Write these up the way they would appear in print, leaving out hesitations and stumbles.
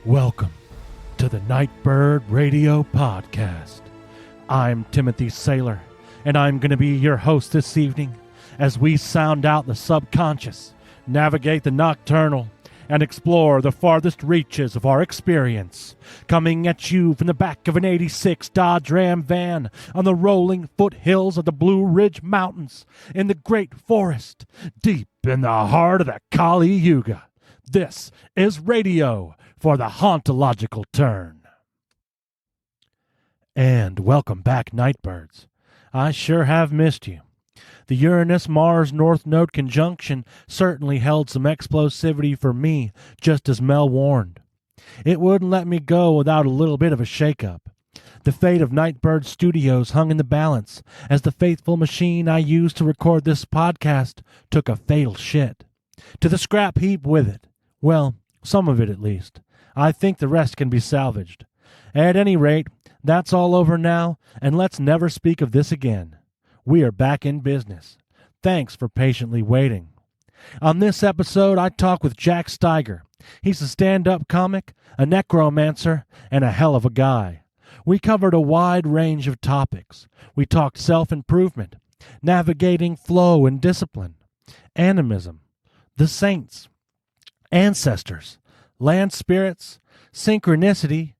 Welcome to the Nightbird Radio Podcast. I'm Timothy Saylor, and I'm going to be your host this evening as we sound out the subconscious, navigate the nocturnal, and explore the farthest reaches of our experience. Coming at you from the back of an 86 Dodge Ram van on the rolling foothills of the Blue Ridge Mountains in the Great Forest, deep in the heart of the Kali Yuga. This is radio for the hauntological turn. And welcome back, Nightbirds. I sure have missed you. The Uranus-Mars North Node conjunction certainly held some explosivity for me, just as Mel warned. It wouldn't let me go without a little bit of a shakeup. The fate of Nightbird Studios hung in the balance as the faithful machine I used to record this podcast took a fatal shit. To the scrap heap with it. Well, some of it at least. I think the rest can be salvaged. At any rate, that's all over now, and let's never speak of this again. We are back in business. Thanks for patiently waiting. On this episode, I talk with Jack Steiger. He's a stand-up comic, a necromancer, and a hell of a guy. We covered a wide range of topics. We talked self-improvement, navigating flow and discipline, animism, the saints, ancestors, land spirits, synchronicity,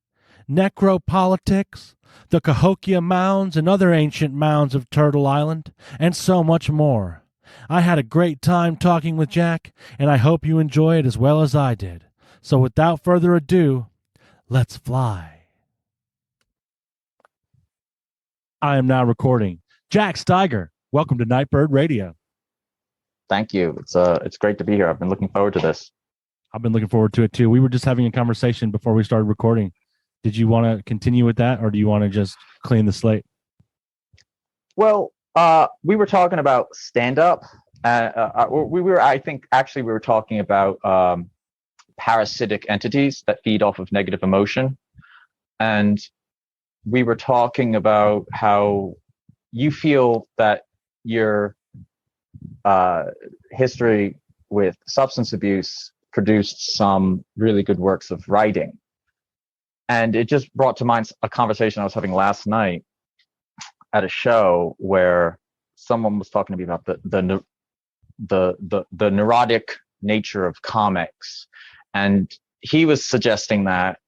necropolitics, the Cahokia Mounds and other ancient mounds of Turtle Island, and so much more. I had a great time talking with Jack, and I hope you enjoy it as well as I did. So without further ado, let's fly. I am now recording. Jack Steiger, welcome to Nightbird Radio. Thank you. It's great to be here. I've been looking forward to this. I've been looking forward to it too. We were just having a conversation before we started recording. Did you want to continue with that, or do you want to just clean the slate? Well, we were talking about stand-up. We were talking about parasitic entities that feed off of negative emotion. And we were talking about how you feel that your history with substance abuse produced some really good works of writing. And it just brought to mind a conversation I was having last night at a show where someone was talking to me about the neurotic nature of comics, and he was suggesting that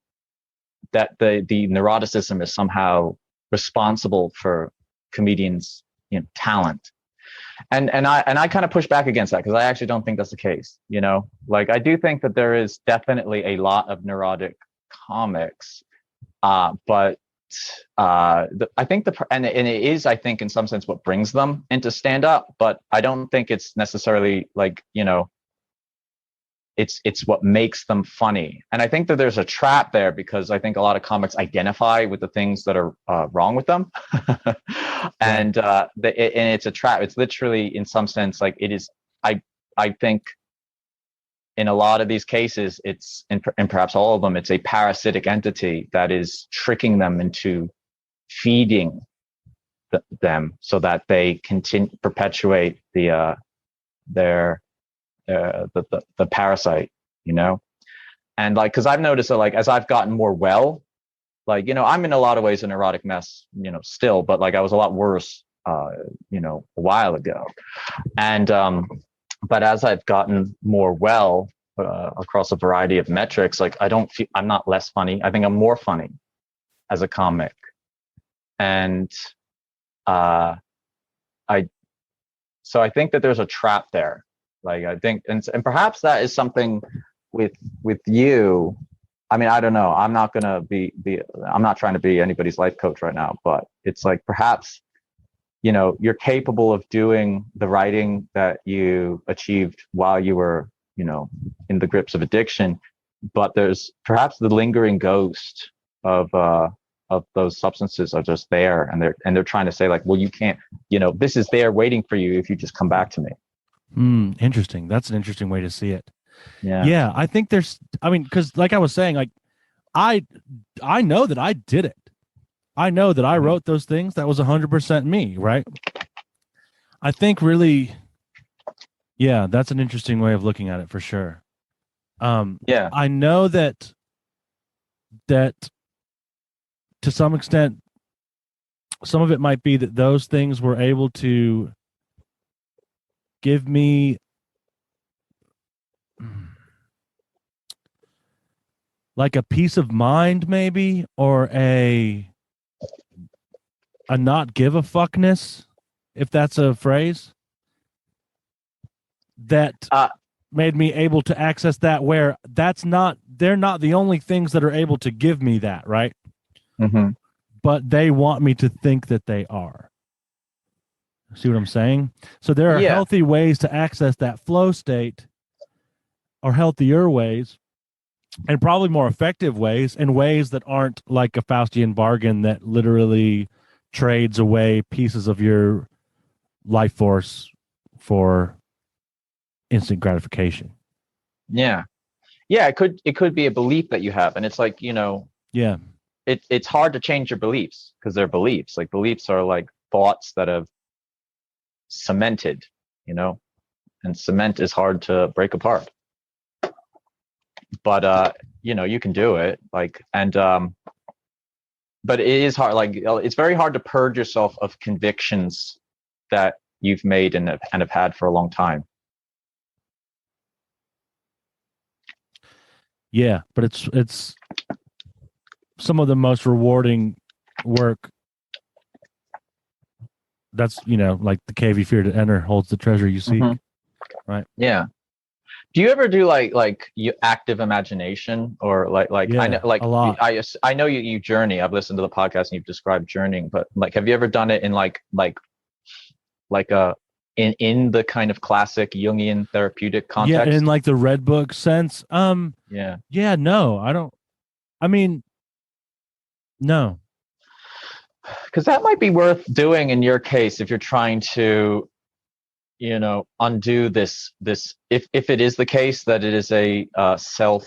the neuroticism is somehow responsible for comedians' talent. And I kind of push back against that because I actually don't think that's the case. Like I do think that there is definitely a lot of neurotic comics, but I think and it is, I think, in some sense what brings them into stand up, but I don't think it's necessarily like, it's what makes them funny. And I think that there's a trap there because I think a lot of comics identify with the things that are wrong with them. And it's a trap. It's literally, in some sense, like it is. I think in a lot of these cases, it's, and perhaps all of them, it's a parasitic entity that is tricking them into feeding them so that they perpetuate the parasite, and like, because I've noticed that, like, as I've gotten more well, like, I'm in a lot of ways a neurotic mess, still, but like I was a lot worse, a while ago. And but as I've gotten more well across a variety of metrics, like I'm not less funny. I think I'm more funny as a comic. And so I think that there's a trap there. Like I think, and perhaps that is something with you. I mean, I don't know. I'm not gonna I'm not trying to be anybody's life coach right now, but it's like perhaps you're capable of doing the writing that you achieved while you were, in the grips of addiction, but there's perhaps the lingering ghost of those substances are just there, and they're trying to say like, well, you can't, this is there waiting for you if you just come back to me. Interesting. That's an interesting way to see it. Yeah. I think because like I was saying, like I know that I did it. I know that I wrote those things. That was 100% me, right? I think really, that's an interesting way of looking at it for sure. I know that that to some extent, some of it might be that those things were able to give me like a peace of mind, maybe, or a not give a fuckness, if that's a phrase, that made me able to access that, where they're not the only things that are able to give me that, right? Mm-hmm. But they want me to think that they are. See what I'm saying? So there are healthy ways to access that flow state, or healthier ways, and probably more effective ways, and ways that aren't like a Faustian bargain that literally trades away pieces of your life force for instant gratification. Yeah. It could be a belief that you have, and it's like, it's hard to change your beliefs because they're beliefs. Like, beliefs are like thoughts that have cemented, and cement is hard to break apart. But you can do it, like, and but it is hard. Like, it's very hard to purge yourself of convictions that you've made and have had for a long time. Yeah, but it's some of the most rewarding work. That's, like the cave you fear to enter holds the treasure you seek. Mm-hmm. Right. Yeah. Do you ever do like active imagination, or like yeah, I know, like, a lot. I know you journey. I've listened to the podcast and you've described journeying, but like, have you ever done it in like in the kind of classic Jungian therapeutic context? Yeah, in like the Red Book sense. Yeah, no, I don't. I mean, no. Because that might be worth doing in your case if you're trying to, undo this. If it is the case that it is a self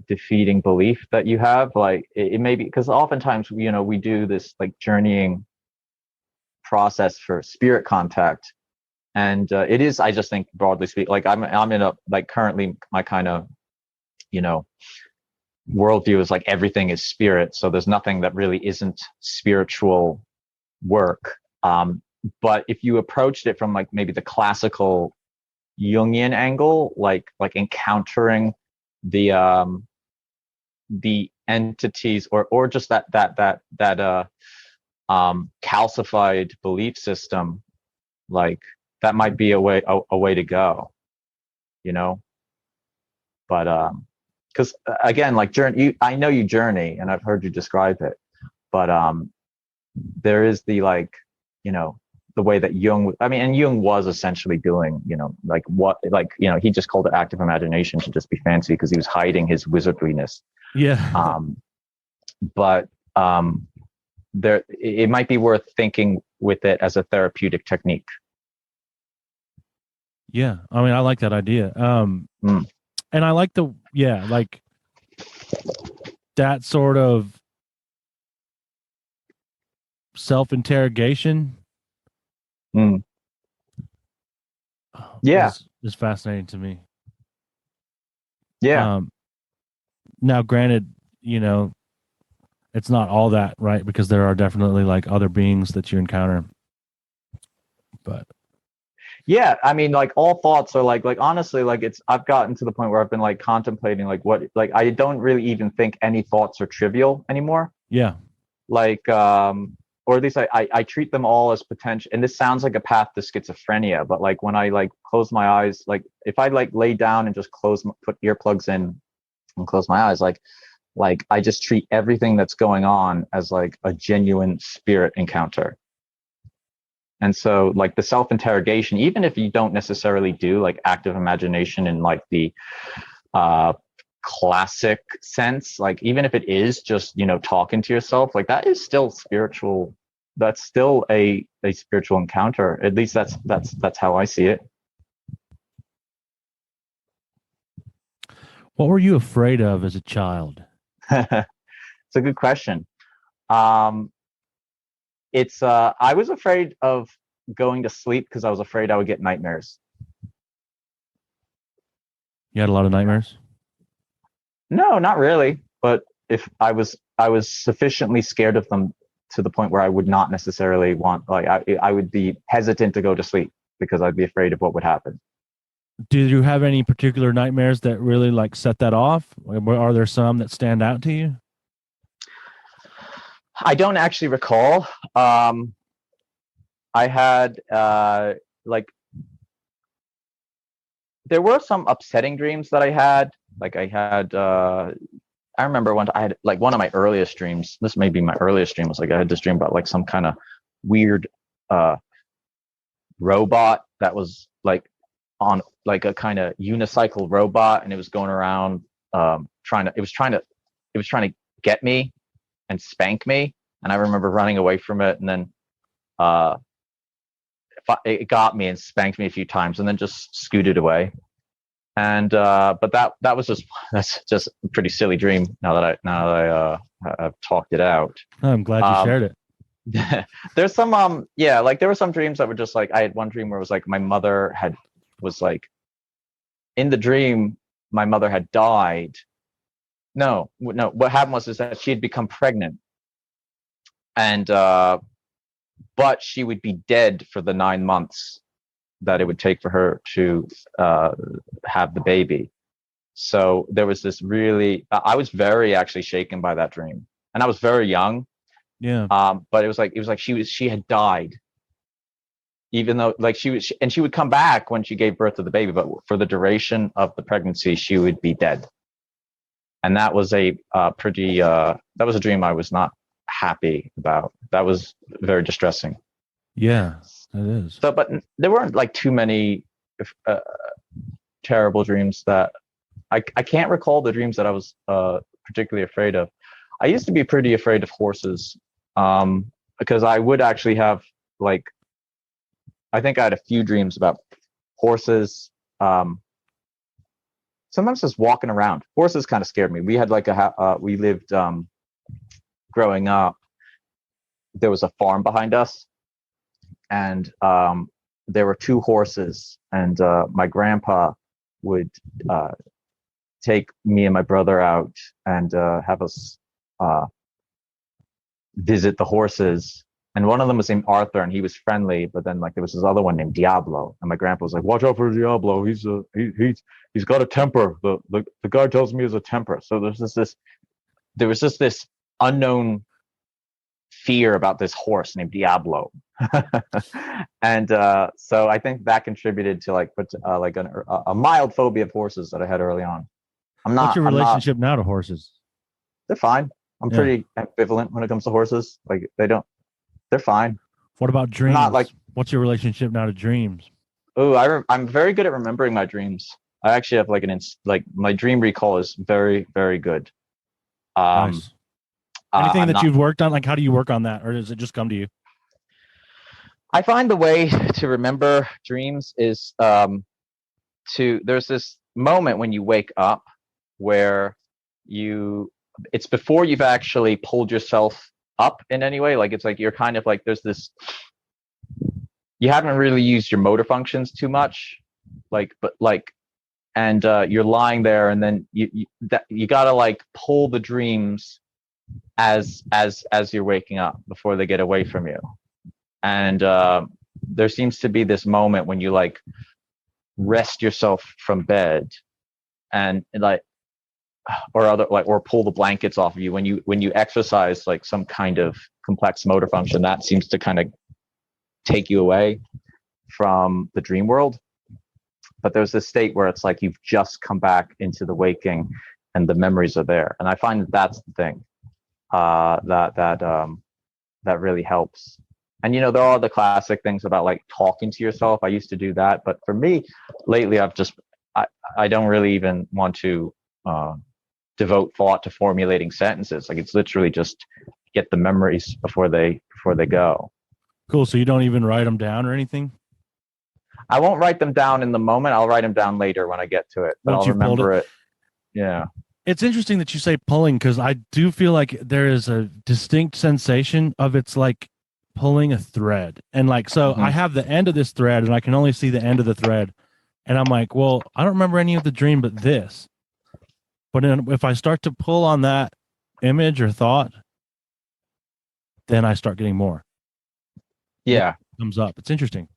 defeating belief that you have, like, it may be, because oftentimes we do this like journeying process for spirit contact, and it is, I just think, broadly speaking, like I'm in a, like, currently my kind of worldview is like everything is spirit, so there's nothing that really isn't spiritual work. But if you approached it from like maybe the classical Jungian angle, like encountering the entities, or just that calcified belief system, like, that might be a way to go, but because again, like, I know you journey and I've heard you describe it, but there is the, like, the way that Jung, and Jung was essentially doing, like, what, like, he just called it active imagination to just be fancy because he was hiding his wizardliness. Yeah. But there, it might be worth thinking with it as a therapeutic technique. Yeah, I like that idea. And I like like that sort of self-interrogation. Yeah, is fascinating to me. Yeah. Now, granted, it's not all that, right? Because there are definitely like other beings that you encounter. But yeah, like, all thoughts are like honestly, like, I've gotten to the point where I've been like contemplating like what, like, I don't really even think any thoughts are trivial anymore. Yeah. Like, or at least I treat them all as potential. And this sounds like a path to schizophrenia, but like, when I like close my eyes, like if I like lay down and just put earplugs in and close my eyes, like I just treat everything that's going on as like a genuine spirit encounter. And so, like, the self-interrogation, even if you don't necessarily do like active imagination in like the classic sense, like, even if it is just, talking to yourself, like, that is still spiritual. That's still a spiritual encounter. At least that's how I see it. What were you afraid of as a child? It's a good question. It's I was afraid of going to sleep because I was afraid I would get nightmares. You had a lot of nightmares? No, not really. But if I was sufficiently scared of them to the point where I would not necessarily want, like, I would be hesitant to go to sleep because I'd be afraid of what would happen. Do you have any particular nightmares that really like set that off? Are there some that stand out to you? I don't actually recall. I had like there were some upsetting dreams that I had. Like I remember I had like one of my earliest dreams. This may be my earliest dream. Was like I had this dream about like some kind of weird robot that was like on like a kind of unicycle robot, and it was going around it was trying to get me and spank me. And I remember running away from it, and then it got me and spanked me a few times, and then just scooted away. And but that's just a pretty silly dream. Now that I've talked it out. I'm glad you shared it. There's some like there were some dreams that were just like, I had one dream where it was like my mother was like in the dream my mother had died. No, what happened was is that she had become pregnant, and but she would be dead for the 9 months that it would take for her to have the baby. So there was this really, I was very actually shaken by that dream, and I was very young. Yeah. But it was like she had died, even though like and she would come back when she gave birth to the baby, but for the duration of the pregnancy, she would be dead. And that was a that was a dream I was not happy about. That was very distressing. Yeah, it is. So, but there weren't like too many terrible dreams that I can't recall the dreams that I was particularly afraid of. I used to be pretty afraid of horses, because I would actually have like, I think I had a few dreams about horses. Sometimes just walking around. Horses kind of scared me. We had like we lived growing up. There was a farm behind us, and there were 2 horses, and my grandpa would take me and my brother out and have us visit the horses. And one of them was named Arthur, and he was friendly, but then like there was this other one named Diablo, and my grandpa was like, "Watch out for Diablo. He's got a temper. The guy tells me he has a temper." So there was just this unknown fear about this horse named Diablo. And so I think that contributed to like a mild phobia of horses that I had early on. What's your relationship now to horses? They're fine. I'm pretty ambivalent when it comes to horses. Like they're fine. What about dreams? Not like, what's your relationship now to dreams? Oh, I'm very good at remembering my dreams. I actually have like my dream recall is very, very good. Nice. Anything that you've worked on, like how do you work on that, or does it just come to you? I find the way to remember dreams is there's this moment when you wake up where it's before you've actually pulled yourself up in any way. Like it's like you're kind of like there's this, you haven't really used your motor functions too much, and you're lying there, and then you gotta like pull the dreams as you're waking up before they get away from you. And there seems to be this moment when you like rest yourself from bed and like or pull the blankets off of you when you exercise like some kind of complex motor function that seems to kind of take you away from the dream world. But there's this state where it's like you've just come back into the waking and the memories are there. And I find that's the thing that really helps. And there are the classic things about like talking to yourself. I used to do that, but for me lately I don't really even want to devote thought to formulating sentences. Like it's literally just get the memories before they go. Cool. So you don't even write them down or anything? I won't write them down in the moment. I'll write them down later when I get to it, but I'll remember it. Yeah. It's interesting that you say pulling, because I do feel like there is a distinct sensation of it's like pulling a thread. And like, so I have the end of this thread and I can only see the end of the thread. And I'm like, well, I don't remember any of the dream but this. But if I start to pull on that image or thought, then I start getting more. Yeah. Comes up. It's interesting.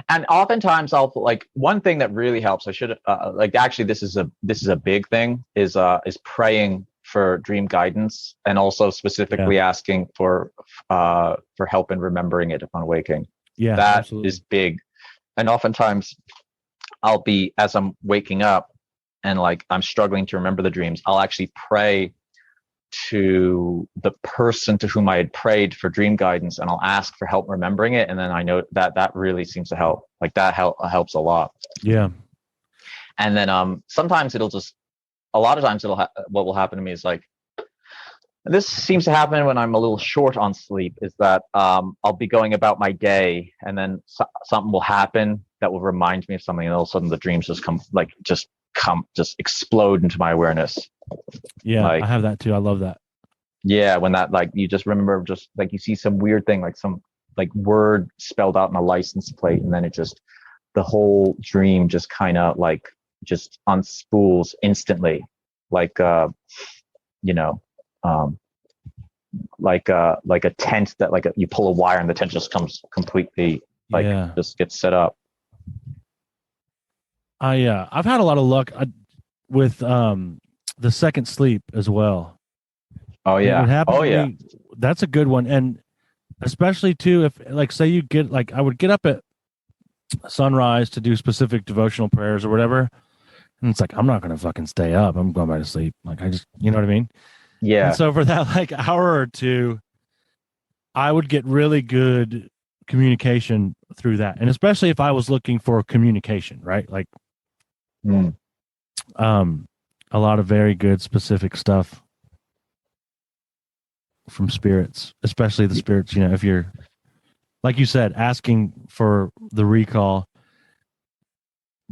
And oftentimes I'll like, one thing that really helps, I should like, actually this is a big thing, is praying for dream guidance, and also specifically asking for help in remembering it upon waking. Yeah, that absolutely. is big. And oftentimes I'll be, as I'm waking up and like I'm struggling to remember the dreams, I'll actually pray to the person to whom I had prayed for dream guidance, and I'll ask for help remembering it. And then I know that really seems to help. Like that helps a lot. Yeah. And then sometimes it'll just, a lot of times what will happen to me is like, this seems to happen when I'm a little short on sleep, is that I'll be going about my day, and then something will happen that will remind me of something, and all of a sudden the dreams just explode into my awareness. Yeah, like, I have that too. I love that. Yeah, when that, like, you just remember, just like you see some weird thing, like some like word spelled out in a license plate, and then it just, the whole dream just kind of like just unspools instantly, like like a tent that, like, you pull a wire and the tent just comes completely, like, just gets set up. I've had a lot of luck with the second sleep as well. Oh yeah. It happened Oh to yeah. me. That's a good one. And especially too, if like, say you get, like, I would get up at sunrise to do specific devotional prayers or whatever. And it's like, I'm not going to fucking stay up. I'm going back to sleep. Like, I just, you know what I mean? Yeah. And so for that, like, hour or two, I would get really good communication through that. And especially if I was looking for communication, right? Like, a lot of very good specific stuff from spirits, especially the spirits, you know, if you're, like you said, asking for the recall,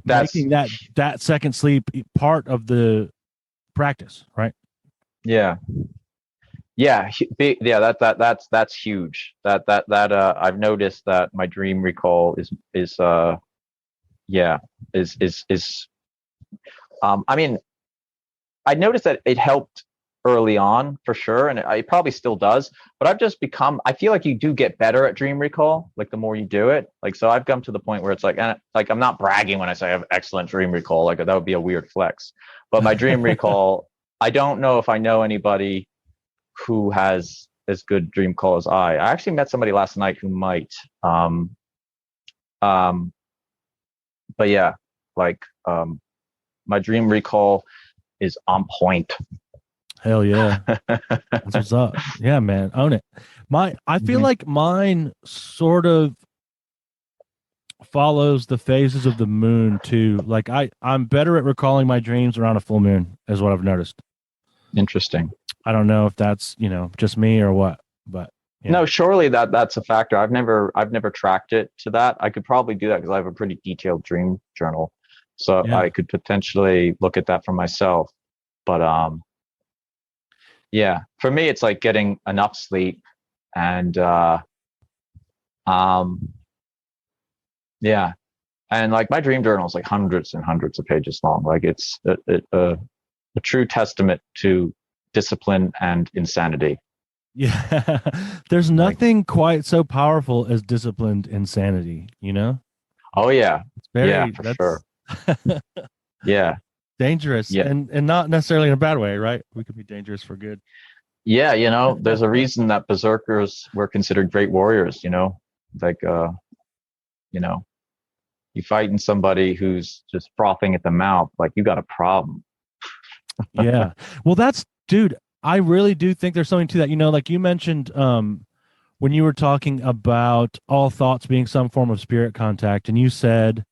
making that second sleep part of the practice, right? Yeah. Yeah. Yeah. That's huge. I've noticed that my dream recall is I mean, I noticed that it helped early on for sure, and it probably still does, but I've just become, I feel like you do get better at dream recall, like the more you do it. Like, so I've come to the point where it's like, and like, I'm not bragging when I say I have excellent dream recall, like that would be a weird flex, but my dream recall, I don't know if I know anybody who has as good dream call as I actually met somebody last night who might, but yeah, like, my dream recall is on point. Hell yeah. That's what's up. Yeah, man. Own it. I feel like mine sort of follows the phases of the moon too. Like I'm better at recalling my dreams around a full moon, is what I've noticed. Interesting. I don't know if that's, you know, just me or what, but yeah. No, surely that's a factor. I've never tracked it to that. I could probably do that because I have a pretty detailed dream journal. So yeah. I could potentially look at that for myself. But yeah, for me, it's like getting enough sleep, and yeah, and like my dream journal is like hundreds and hundreds of pages long. Like it's a true testament to discipline and insanity. Yeah, there's nothing quite so powerful as disciplined insanity, you know? Oh yeah, it's very, yeah, for sure. Yeah, dangerous, yeah. and not necessarily in a bad way, right? We could be dangerous for good. Yeah, you know, there's a reason that berserkers were considered great warriors. You know, like you know, you fighting somebody who's just frothing at the mouth, like you got a problem. Yeah, well, dude, I really do think there's something to that. You know, like you mentioned when you were talking about all thoughts being some form of spirit contact, and you said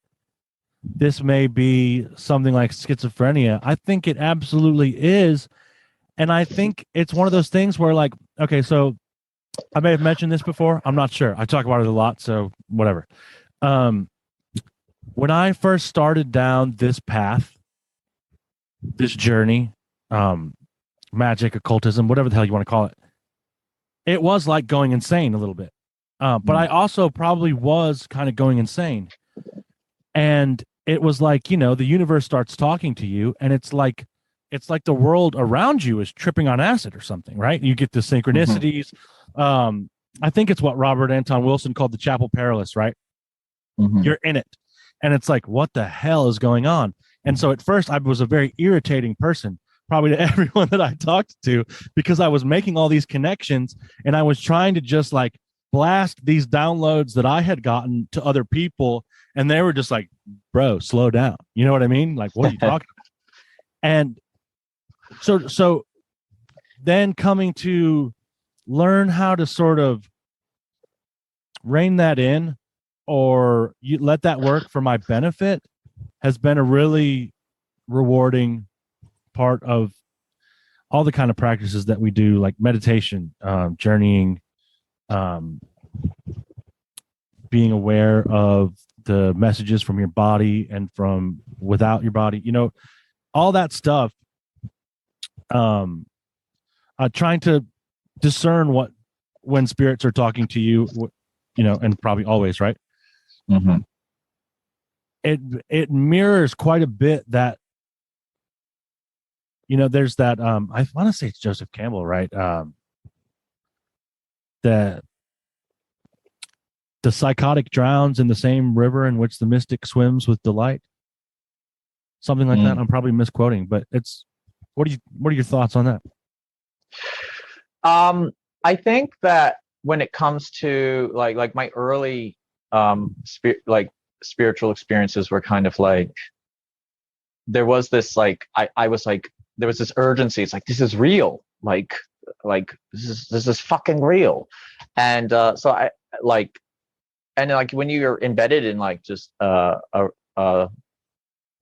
this may be something like schizophrenia. I think it absolutely is. And I think it's one of those things where, like, okay, so I may have mentioned this before. I'm not sure. I talk about it a lot, so whatever. When I first started down this path, this journey, magic, occultism, whatever the hell you want to call it, it was like going insane a little bit. But I also probably was kind of going insane. And it was like, you know, the universe starts talking to you, and it's like it's like the world around you is tripping on acid or something, right? You get the synchronicities. I think it's what Robert Anton Wilson called the Chapel Perilous, right? You're in it. And it's like, what the hell is going on? And so at first I was a very irritating person, probably to everyone that I talked to, because I was making all these connections and I was trying to just like blast these downloads that I had gotten to other people. And they were just like, bro, slow down. You know what I mean? Like, what are you talking about? And so then coming to learn how to sort of rein that in, or you let that work for my benefit, has been a really rewarding part of all the kind of practices that we do, like meditation, journeying, being aware of the messages from your body and from without your body, you know, all that stuff. Trying to discern when spirits are talking to you, you know, and probably always, right? It mirrors quite a bit that, you know, there's that I want to say it's Joseph Campbell, right? The psychotic drowns in the same river in which the mystic swims with delight, something like that. I'm probably misquoting, but it's what are your thoughts on that? I think that when it comes to like my early spiritual experiences were kind of like, there was this like I was like, there was this urgency. It's like, this is real. Like this is fucking real. And so I like, and like when you're embedded in like just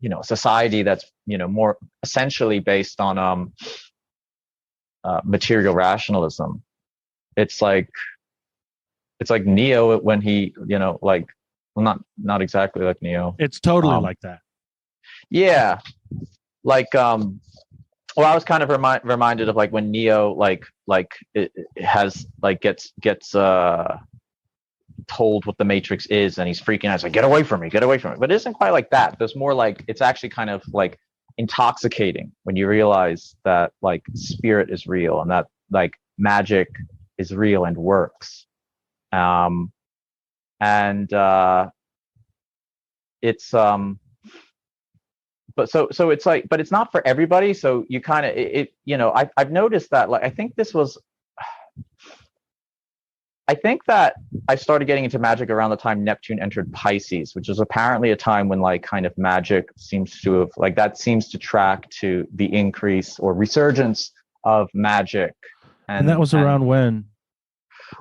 you know, society that's, you know, more essentially based on material rationalism, it's like Neo when he, you know, like, well, not exactly like Neo. It's totally like that. Yeah. Like, well, I was kind of reminded of like when Neo, like it has like gets told what the Matrix is, and he's freaking out. It's like, get away from me. But it isn't quite like that. There's more like, it's actually kind of like intoxicating when you realize that like spirit is real and that like magic is real and works. It's but so it's like, but it's not for everybody. So you kind of you know, I've noticed that, like, I think that I started getting into magic around the time Neptune entered Pisces, which is apparently a time when like kind of magic seems to have like, that seems to track to the increase or resurgence of magic. And that was around when?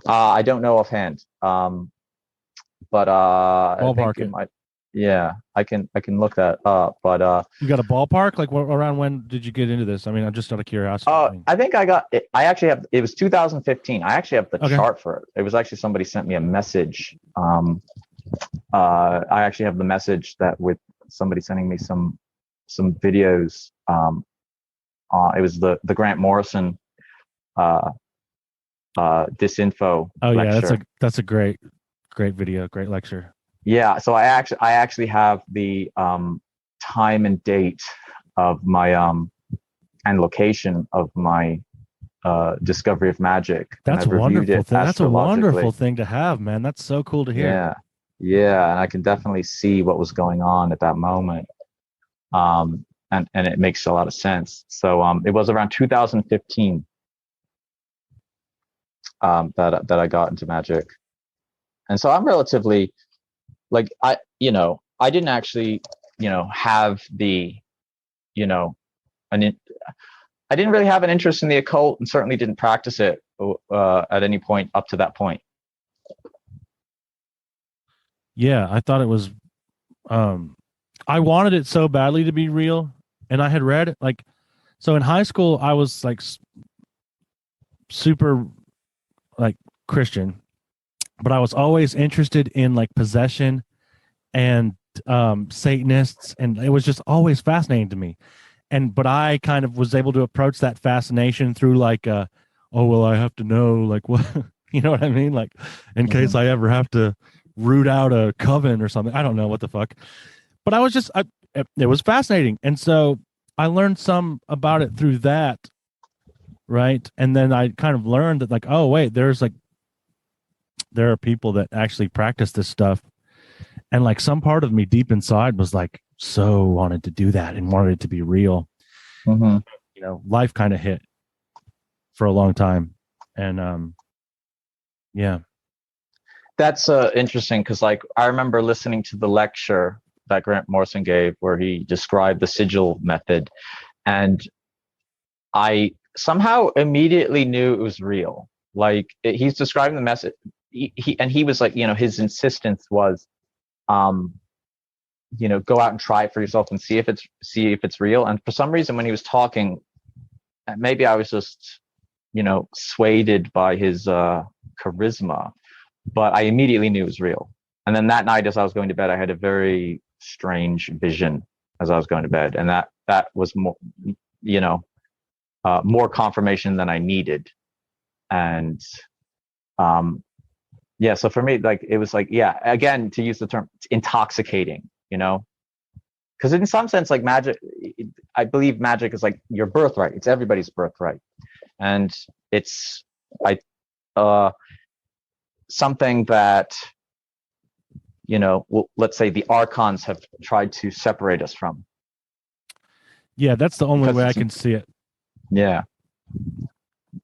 I don't know offhand. But ballpark I think it might. Yeah, I can look that up. But you got a ballpark? Like, around when did you get into this? I mean, I'm just out of curiosity. I think I got it. I actually have. It was 2015. I actually have the chart for it. It was actually somebody sent me a message. I actually have the message that with somebody sending me some videos. It was the Grant Morrison disinfo. Oh lecture. Yeah, that's a great video, great lecture. Yeah, so I actually have the time and date of my and location of my discovery of magic. That's wonderful. That's a wonderful thing to have, man. That's so cool to hear. Yeah, and I can definitely see what was going on at that moment, and it makes a lot of sense. So it was around 2015 that I got into magic, and so I'm relatively. Like I didn't actually, have the, I didn't really have an interest in the occult, and certainly didn't practice it at any point up to that point. Yeah, I thought it was, I wanted it so badly to be real, and I had read like, so in high school I was like super like Christian. But I was always interested in like possession and Satanists, and it was just always fascinating to me. But I kind of was able to approach that fascination through like, oh well, I have to know like what, you know what I mean, like in case I ever have to root out a coven or something. I don't know what the fuck, but I was just, it was fascinating, and so I learned some about it through that, right? And then I kind of learned that, like, oh wait, there are people that actually practice this stuff, and like some part of me deep inside was like so wanted to do that and wanted it to be real. Mm-hmm. Life kind of hit for a long time, and yeah. That's interesting because, like, I remember listening to the lecture that Grant Morrison gave where he described the sigil method, and I somehow immediately knew it was real. Like, he's describing the message, he was like, his insistence was, go out and try it for yourself and see if it's real. And for some reason, when he was talking, maybe I was just, swayed by his charisma, but I immediately knew it was real. And then that night, as I was going to bed, I had a very strange vision as I was going to bed, and that was more, more confirmation than I needed. And yeah, so for me, like, it was like, yeah, again, to use the term, intoxicating, because in some sense, like, magic, I believe magic is like your birthright. It's everybody's birthright, and it's something that, let's say the archons have tried to separate us from. Yeah, that's the only way I can see it. Yeah,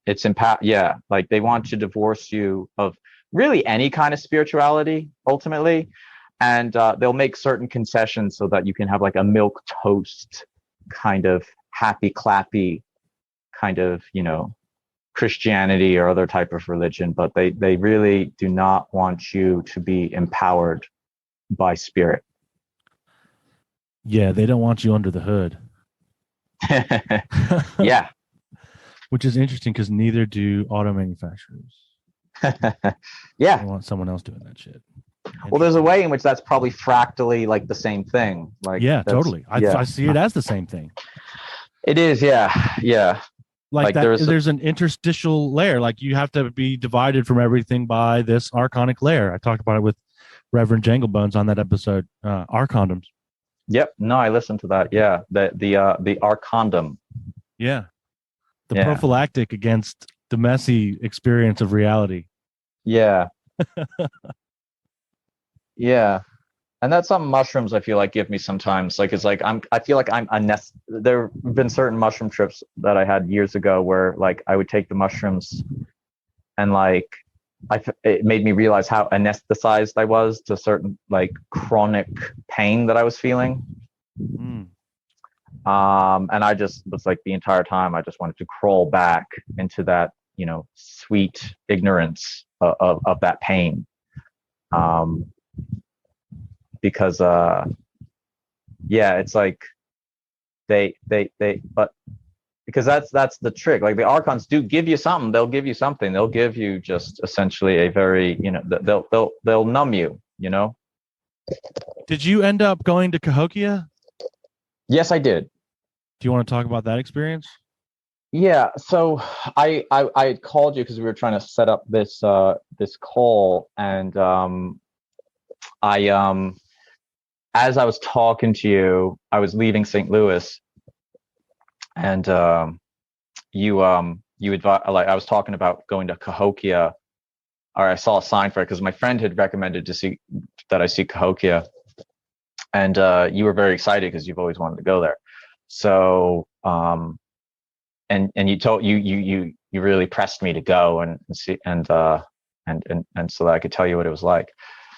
it's impact. Yeah, like they want to divorce you of really any kind of spirituality ultimately, and they'll make certain concessions so that you can have like a milk toast kind of happy clappy kind of Christianity or other type of religion, but they really do not want you to be empowered by spirit. Yeah, they don't want you under the hood. Yeah. Which is interesting because neither do auto manufacturers. Yeah. They want someone else doing that shit. Well, there's a way in which that's probably fractally like the same thing. Like, yeah, totally. I see it as the same thing. It is, yeah. Yeah. Like that, there's an interstitial layer. Like, you have to be divided from everything by this archonic layer. I talked about it with Reverend Janglebones on that episode, Arcondoms. Yep. No, I listened to that. Yeah. The Arcondom. Yeah. The prophylactic against the messy experience of reality. Yeah. Yeah. And that's some mushrooms I feel like give me sometimes. Like, it's like I feel like there have been certain mushroom trips that I had years ago where, like, I would take the mushrooms and, like, it made me realize how anesthetized I was to certain, like, chronic pain that I was feeling. Mm. And I just was like, the entire time I just wanted to crawl back into that, sweet ignorance of that pain. Because it's like but because that's the trick. Like, the archons do give you something. They'll give you something. They'll give you just essentially a very, they'll numb you, Did you end up going to Cahokia? Yes, I did. Do you want to talk about that experience? Yeah, so I had called you because we were trying to set up this call, and as I was talking to you, I was leaving St. Louis, and you advised, like, I was talking about going to Cahokia, or I saw a sign for it because my friend had recommended that I see Cahokia, and you were very excited because you've always wanted to go there. So and you really pressed me to go and see and so that I could tell you what it was like.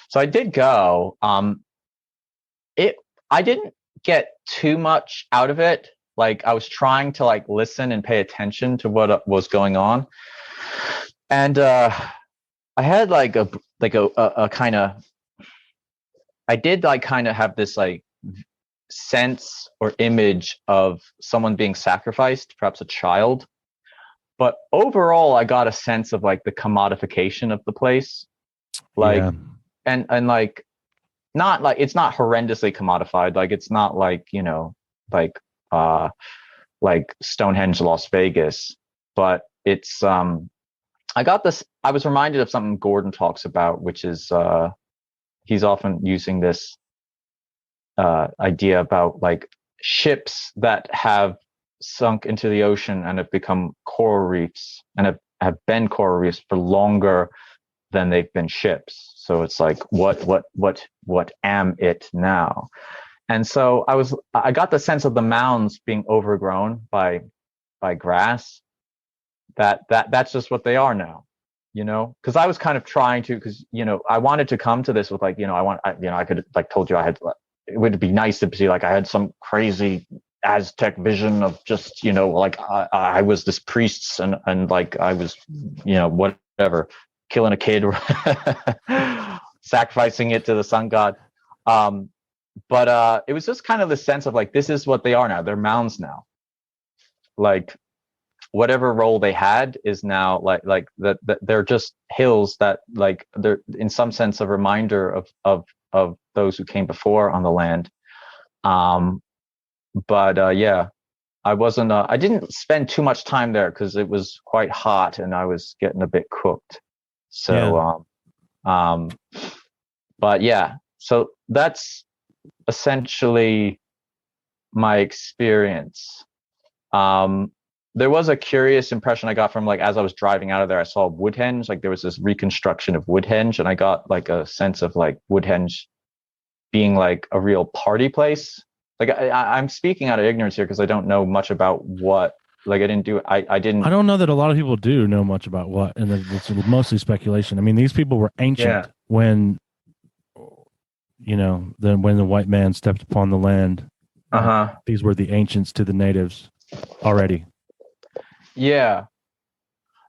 So I did go. I didn't get too much out of it. Like, I was trying to, like, listen and pay attention to what was going on, and I had like a kind of, I did, like, kind of have this, like, sense or image of someone being sacrificed, perhaps a child. But overall, I got a sense of, like, the commodification of the place, like, and like, not like, it's not horrendously commodified. Like, it's not like, like Stonehenge, Las Vegas, but it's I was reminded of something Gordon talks about, which is he's often using this idea about, like, ships that have sunk into the ocean and have become coral reefs and have been coral reefs for longer than they've been ships. So it's like, what am it now? And so I got the sense of the mounds being overgrown by grass. That's just what they are now, because I was kind of trying to, because I wanted to come to this with like, I could like told you it would be nice to see like I had some crazy Aztec vision of just like I was this priest and like I was whatever, killing a kid, sacrificing it to the sun god. But it was just kind of the sense of like, this is what they are now. They're mounds now. Like whatever role they had is now like that they're just hills that like they're in some sense a reminder of those who came before on the land. But yeah, I didn't spend too much time there because it was quite hot and I was getting a bit cooked. So but yeah, so that's essentially my experience. There was a curious impression I got from like as I was driving out of there, I saw Woodhenge, like there was this reconstruction of Woodhenge, and I got like a sense of like Woodhenge being like a real party place. Like I'm speaking out of ignorance here because I don't know much about what. Like I didn't. I don't know that a lot of people do know much about what, and it's mostly speculation. I mean, these people were ancient when when the white man stepped upon the land. These were the ancients to the natives already. Yeah.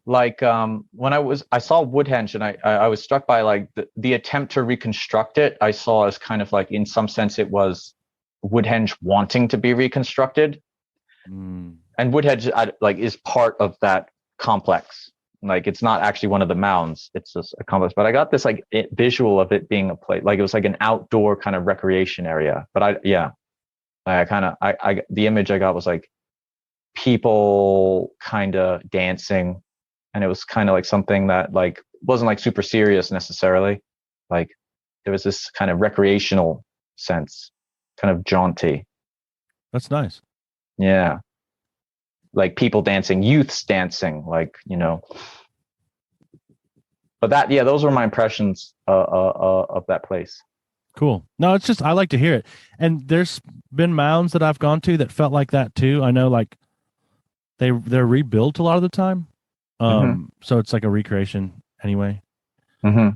Like when I saw Woodhenge and I was struck by like the attempt to reconstruct it. I saw as kind of like in some sense it was Woodhenge wanting to be reconstructed. And Woodhenge like is part of that complex. Like it's not actually one of the mounds, it's just a complex. But I got this like visual of it being a place, like it was like an outdoor kind of recreation area. But the image I got was like people kind of dancing, and it was kind of like something that like wasn't like super serious necessarily. Like there was this kind of recreational sense, kind of jaunty. That's nice. Yeah. Like people dancing, youths dancing, like, but those were my impressions of that place. Cool. No, it's just, I like to hear it. And there's been mounds that I've gone to that felt like that too. I know like they're rebuilt a lot of the time. So it's like a recreation anyway. Right.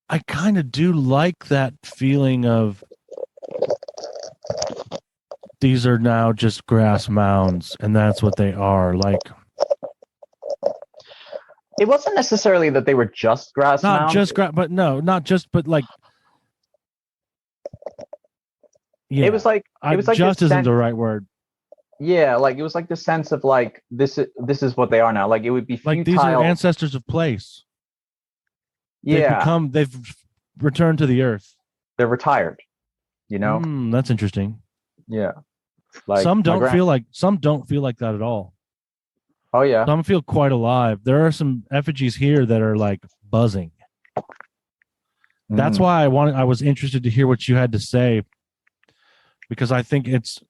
I kind of do like that feeling of these are now just grass mounds, and that's what they are. Like, it wasn't necessarily that they were just grass mounds. Not just grass, but no, not just, but like, yeah. It was like just isn't the right word. Yeah, like it was like the sense of like this is what they are now. Like it would be futile. Like these are ancestors of place. Yeah, they've returned to the earth. They're retired. That's interesting. Yeah, like some don't feel like that at all. Oh yeah, some feel quite alive. There are some effigies here that are like buzzing. That's why I was interested to hear what you had to say, because I think it's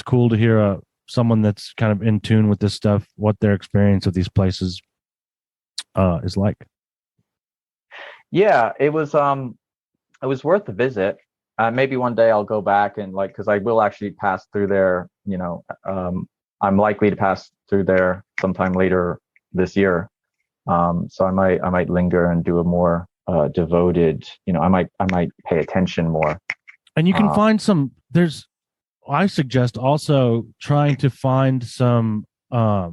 cool to hear someone that's kind of in tune with this stuff, what their experience of these places is like. Yeah, it was worth a visit. Maybe one day I'll go back and like, because I will actually pass through there. I'm likely to pass through there sometime later this year. So I might linger and do a more devoted. I might pay attention more. And you can find some. I suggest also trying to find some out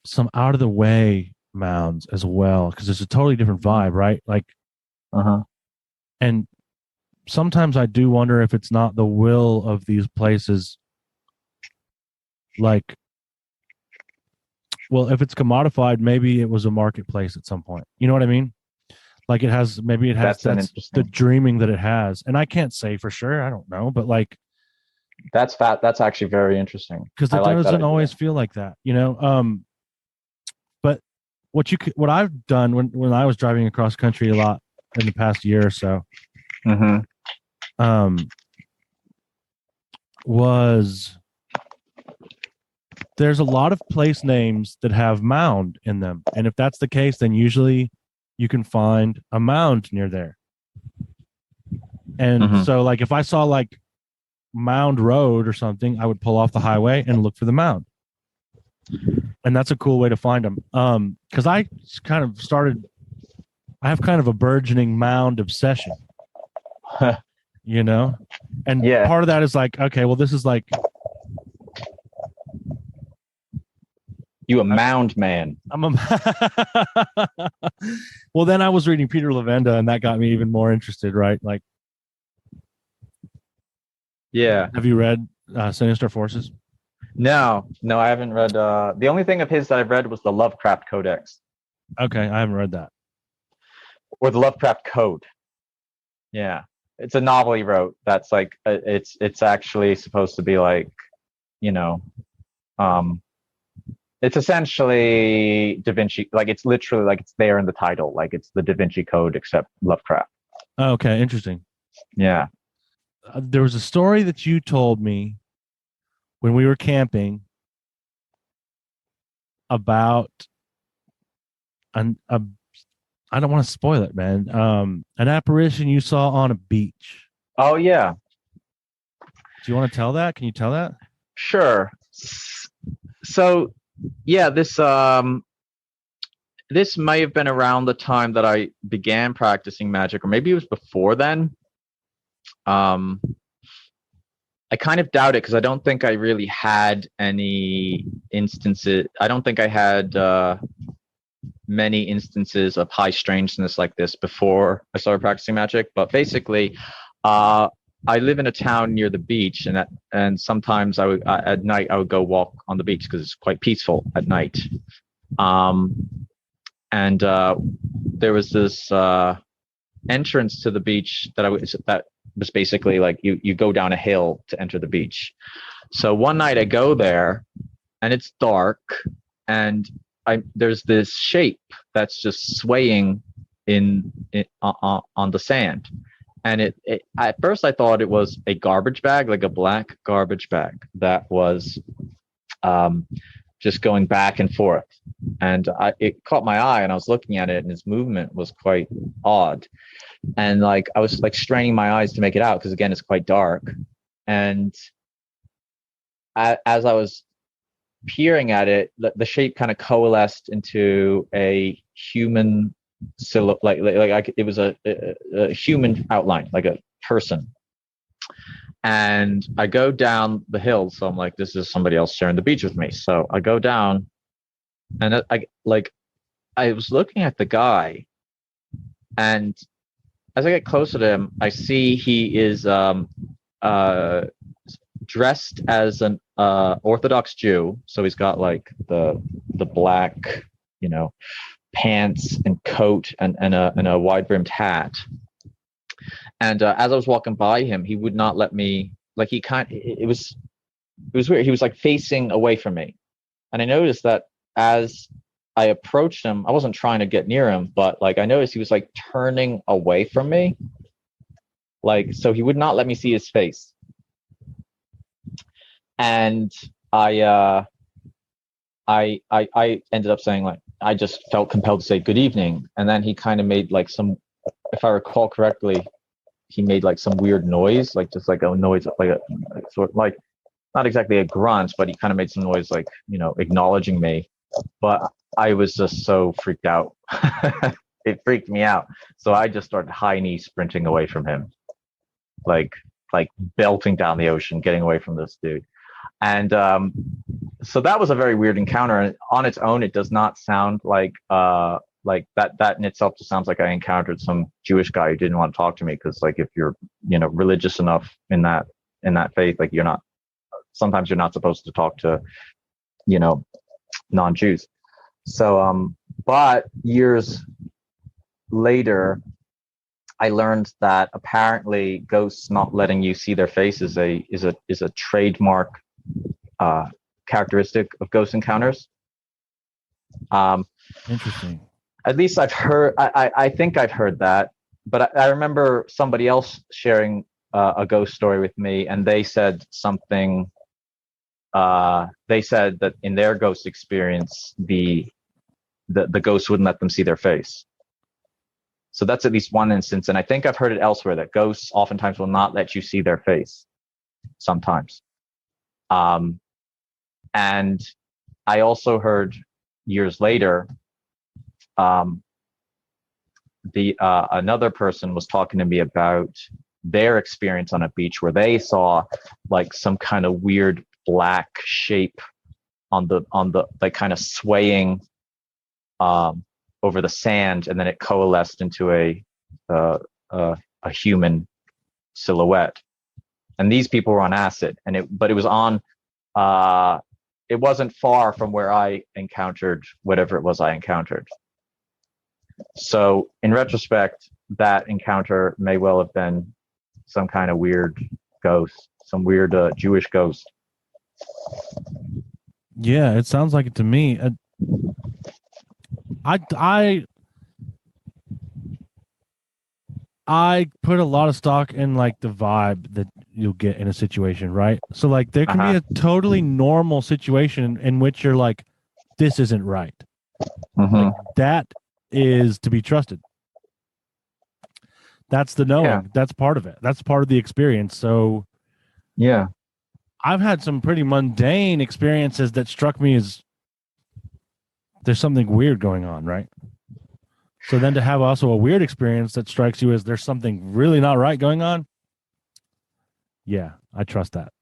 of the way mounds as well, because it's a totally different vibe, right? Like, and sometimes I do wonder if it's not the will of these places. Like, well, if it's commodified, maybe it was a marketplace at some point. You know what I mean? Like that's the dreaming that it has, and I can't say for sure. I don't know, but like. That's actually very interesting, because it doesn't always feel like that, but what I've done when I was driving across country a lot in the past year or so, was there's a lot of place names that have mound in them. And if that's the case, then usually you can find a mound near there. And so like if I saw like Mound Road or something, I would pull off the highway and look for the mound. And that's a cool way to find them. Because I have kind of a burgeoning mound obsession, you know? And part of that is like, okay, well, this is like. You a mound man. I'm a. Well, then I was reading Peter Levenda, and that got me even more interested, right? Like, yeah. Have you read Sinister Forces? No, I haven't read. The only thing of his that I've read was the Lovecraft Codex. Okay, I haven't read that. Or the Lovecraft Code. Yeah, it's a novel he wrote. That's like it's actually supposed to be like, you know, it's essentially Da Vinci. Like it's literally like it's there in the title. Like it's the Da Vinci Code except Lovecraft. Okay, interesting. Yeah. There was a story that you told me when we were camping about I don't want to spoil it, man. An apparition you saw on a beach. Oh yeah. Do you want to tell that? Can you tell that? Sure. So yeah, this may have been around the time that I began practicing magic, or maybe it was before then. I kind of doubt it because I don't think I really had any instances. I don't think I had many instances of high strangeness like this before I started practicing magic. But basically, I live in a town near the beach, and sometimes at night I would go walk on the beach because it's quite peaceful at night. And there was this entrance to the beach that was basically like you go down a hill to enter the beach. So one night I go there, and it's dark, and there's this shape that's just swaying on the sand. And it at first I thought it was a garbage bag, like a black garbage bag that was just going back and forth. And it caught my eye, and I was looking at it, and its movement was quite odd. And like I was like straining my eyes to make it out because again it's quite dark. And as I was peering at it, the shape kind of coalesced into a human silhouette, like it was a human outline, like a person. And I go down the hill, so I'm like, this is somebody else sharing the beach with me. So I go down, and I was looking at the guy, and as I get closer to him, I see he is dressed as an Orthodox Jew. So he's got like the black, pants and coat and a wide brimmed hat. And as I was walking by him, he would not let me. Like it was weird. He was like facing away from me, and I noticed that as I approached him, I wasn't trying to get near him, but like I noticed he was like turning away from me. Like, so he would not let me see his face. And I ended up saying, like, I just felt compelled to say good evening. And then he kind of made like some, if I recall correctly, he made like some weird noise, like just like a noise, like a sort of like, not exactly a grunt, but he kind of made some noise, like, acknowledging me. But I was just so freaked out. It freaked me out. So I just started high knee sprinting away from him, like belting down the ocean, getting away from this dude. And so that was a very weird encounter. And on its own, it does not sound like that. That in itself just sounds like I encountered some Jewish guy who didn't want to talk to me. Because like if you're religious enough in that faith, like sometimes you're not supposed to talk to non-Jews. So but years later, I learned that apparently ghosts not letting you see their face is a trademark characteristic of ghost encounters. Interesting. At least I've heard. I think I've heard that, but I remember somebody else sharing a ghost story with me, and they said something. They said that in their ghost experience, the ghost wouldn't let them see their face. So that's at least one instance, and I think I've heard it elsewhere that ghosts oftentimes will not let you see their face. Sometimes, and I also heard years later, another person was talking to me about their experience on a beach where they saw like some kind of weird black shape on the like kind of swaying over the sand, and then it coalesced into a human silhouette. And these people were on acid, but it was on. It wasn't far from where I encountered whatever it was I encountered. So in retrospect, that encounter may well have been some kind of weird ghost, some weird Jewish ghost. Yeah, it sounds like it to me. I put a lot of stock in like the vibe that you'll get in a situation, right? So like there can be a totally normal situation in which you're like, this isn't right. Like, that is to be trusted. That's the knowing. Yeah. That's part of it. That's part of the experience. So yeah, I've had some pretty mundane experiences that struck me as there's something weird going on, right? So then to have also a weird experience that strikes you as there's something really not right going on. Yeah, I trust that.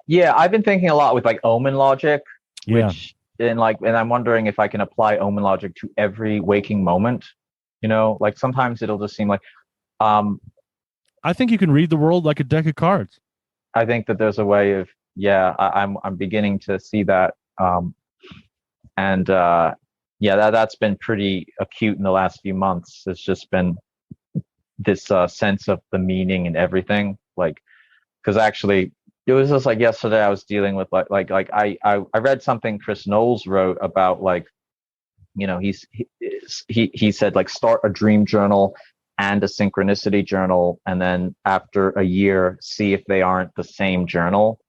Yeah, I've been thinking a lot with like omen logic, yeah. and I'm wondering if I can apply omen logic to every waking moment. You know, like sometimes it'll just seem like I think you can read the world like a deck of cards. I think that there's a way of I'm beginning to see that. That's been pretty acute in the last few months. It's just been this sense of the meaning and everything. Like, because actually, it was just like yesterday I was dealing with I read something Chris Knowles wrote about, like, you know, he said like start a dream journal and a synchronicity journal, and then after a year see if they aren't the same journal.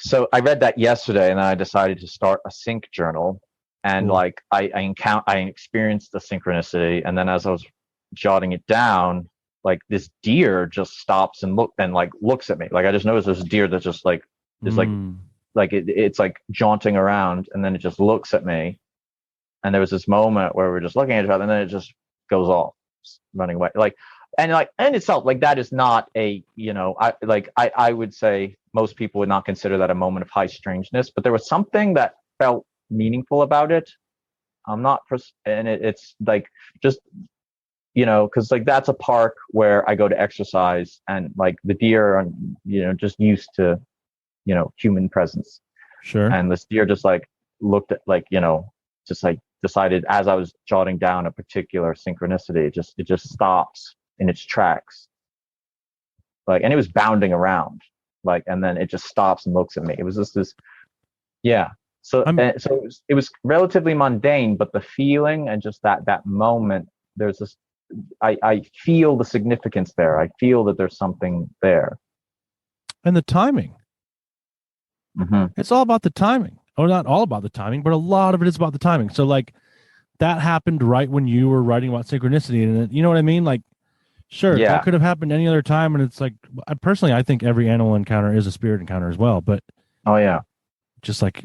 So I read that yesterday, and then I decided to start a sync journal. And like I experienced the synchronicity, and then as I was jotting it down, like this deer just stops and looks at me. Like I just noticed there's a deer that just like is it's like jaunting around, and then it just looks at me. And there was this moment where we're just looking at each other, and then it just goes off, running away. And itself, like that is not a, you know, I would say most people would not consider that a moment of high strangeness, but there was something that felt meaningful about it. It's like just, you know, because like that's a park where I go to exercise, and like the deer are, you know, just used to, you know, human presence. Sure. And this deer just like looked at, like, you know, just like decided as I was jotting down a particular synchronicity, it just stops in its tracks. Like, and it was bounding around, like, and then it just stops and looks at me. It was just this, yeah. So it was relatively mundane, but the feeling and just that moment, there's this, I feel the significance there. I feel that there's something there. And the timing. Mm-hmm. It's all about the timing. Or not all about the timing, but a lot of it is about the timing. So like that happened right when you were writing about synchronicity, and you know what I mean? Like, sure, that could have happened any other time. And it's like, I think every animal encounter is a spirit encounter as well. But oh yeah, just like,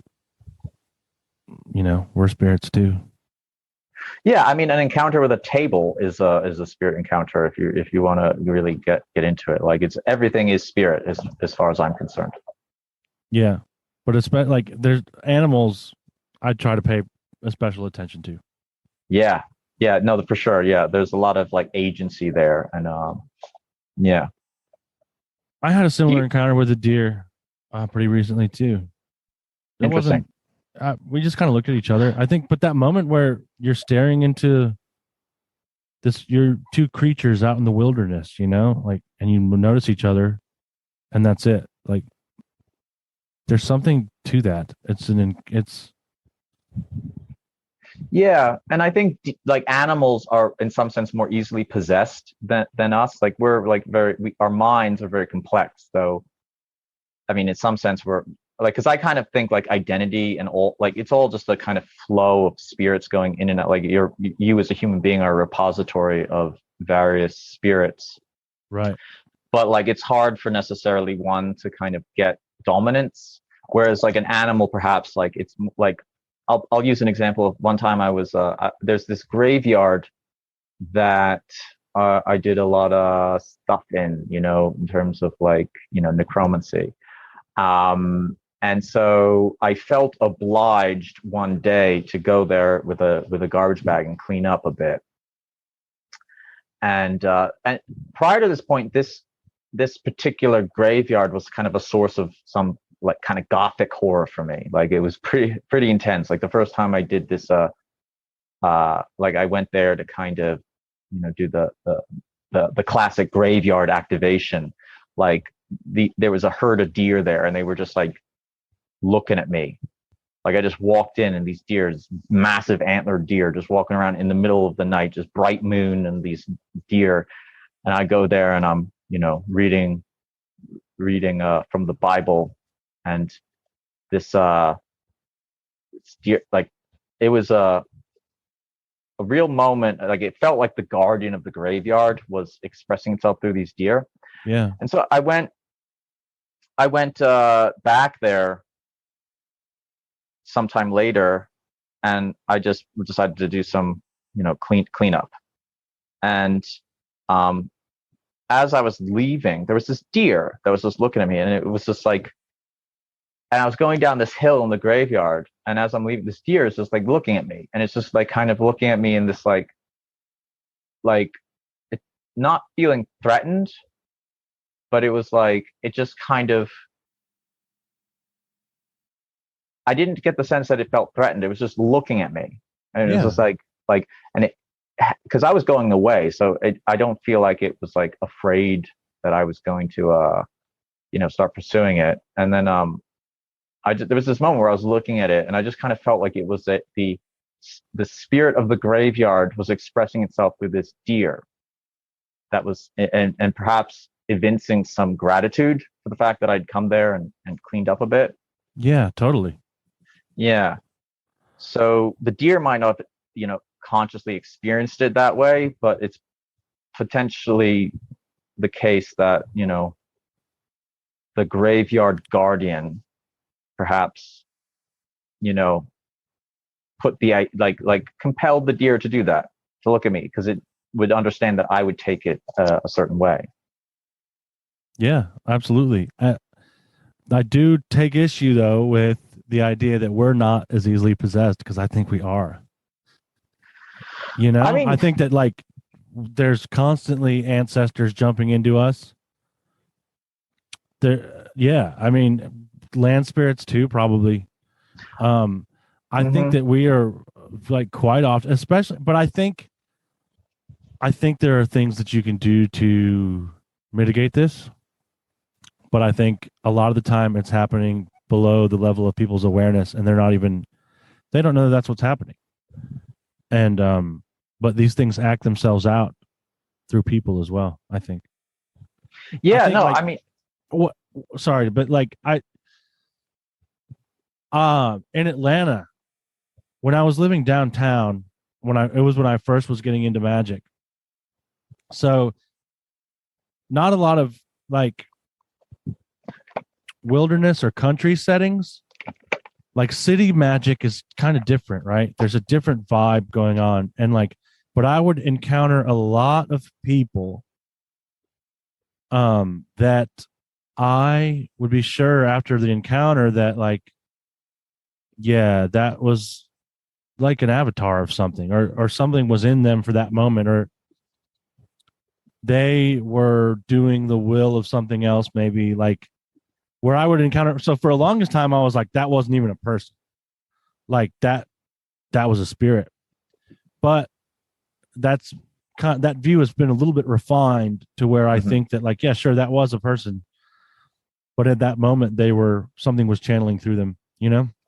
you know, we're spirits too. Yeah, I mean, an encounter with a table is a spirit encounter. If you want to really get into it, like everything is spirit as far as I'm concerned. Yeah, but it's like there's animals I try to pay a special attention to. Yeah, no, for sure. Yeah, there's a lot of like agency there, and yeah. I had a similar encounter with a deer pretty recently too. Interesting. We just kind of looked at each other, I think, but that moment where you're staring into you're two creatures out in the wilderness, you know, like, and you notice each other, and that's it. Like, there's something to that. Yeah, and I think like animals are in some sense more easily possessed than us. Like we're like our minds are very complex. So I mean, in some sense, we're like, because I kind of think like identity and all, like it's all just a kind of flow of spirits going in and out. Like you as a human being are a repository of various spirits, Right. but like it's hard for necessarily one to kind of get dominance. Whereas like an animal, perhaps like it's like I'll use an example of one time I was there's this graveyard that I did a lot of stuff in terms of like necromancy. And so I felt obliged one day to go there with a garbage bag and clean up a bit. And prior to this point, this particular graveyard was kind of a source of some like kind of gothic horror for me. Like it was pretty intense. Like the first time I did this, like I went there to kind of do the classic graveyard activation. Like there was a herd of deer there, and they were just like looking at me. Like I just walked in, and these deer, massive antlered deer, just walking around in the middle of the night, just bright moon and these deer. And I go there, and I'm reading from the Bible, and this deer, like it was a real moment. Like it felt like the guardian of the graveyard was expressing itself through these deer. Yeah. And so I went back there sometime later, and I just decided to do some cleanup. And as I was leaving, there was this deer that was just looking at me, and it was just like, and I was going down this hill in the graveyard, and as I'm leaving, this deer is just like looking at me, and it's just like kind of looking at me in this like it, not feeling threatened, but it was like it just kind of, I didn't get the sense that it felt threatened. It was just looking at me, and it was just like and it, because I was going away, so I don't feel like it was like afraid that I was going to start pursuing it. And then there was this moment where I was looking at it, and I just kind of felt like it was that the spirit of the graveyard was expressing itself through this deer that was, and perhaps evincing some gratitude for the fact that I'd come there and cleaned up a bit. Yeah, totally. Yeah. So the deer might not, consciously experienced it that way, but it's potentially the case that, the graveyard guardian perhaps, put the, like compelled the deer to do that, to look at me, because it would understand that I would take it a certain way. Yeah, absolutely. I do take issue though with the idea that we're not as easily possessed, because I think we are. I mean, I think that like there's constantly ancestors jumping into us. There, yeah. I mean, land spirits too, probably. I think that we are like quite often, especially, but I think there are things that you can do to mitigate this. But I think a lot of the time it's happening below the level of people's awareness, and they don't know that's what's happening. And but these things act themselves out through people as well, I think. Yeah, I think, no, like, I mean, what? Sorry, but like in Atlanta, when I was living downtown, when I first was getting into magic. So not a lot of like wilderness or country settings. Like city magic is kind of different, right? There's a different vibe going on. And like, but I would encounter a lot of people that I would be sure after the encounter that like, yeah, that was like an avatar of something, or something was in them for that moment, or they were doing the will of something else, maybe, like where I would encounter. So for the longest time, I was like, that wasn't even a person. Like that was a spirit. But that view has been a little bit refined to where I think that like, yeah, sure, that was a person. But at that moment, something was channeling through them,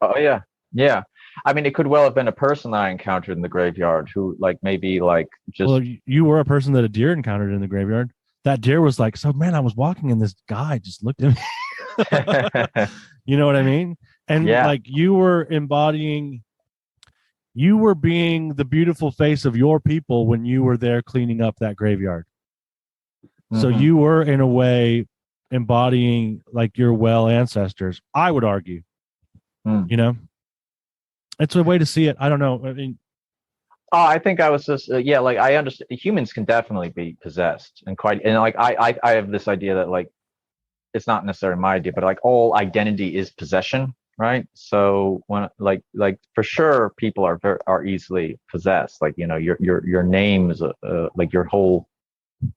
Oh yeah. Yeah. I mean, it could well have been a person that I encountered in the graveyard who, like, maybe like just. Well, you were a person that a deer encountered in the graveyard. That deer was like, so man, I was walking and this guy just looked at me. You know what I mean? And Yeah. like you were embodying, you were being the beautiful face of your people when you were there cleaning up that graveyard. So Mhm. you were in a way embodying like your well ancestors, I would argue. Mm. You know, it's a way to see it. I don't know. I mean, Oh, I think I was just yeah, like I understand humans can definitely be possessed and quite, and like I have this idea that like it's not necessarily my idea, but like all identity is possession, right? So when like for sure people are easily possessed. Like, you know, your name is like your whole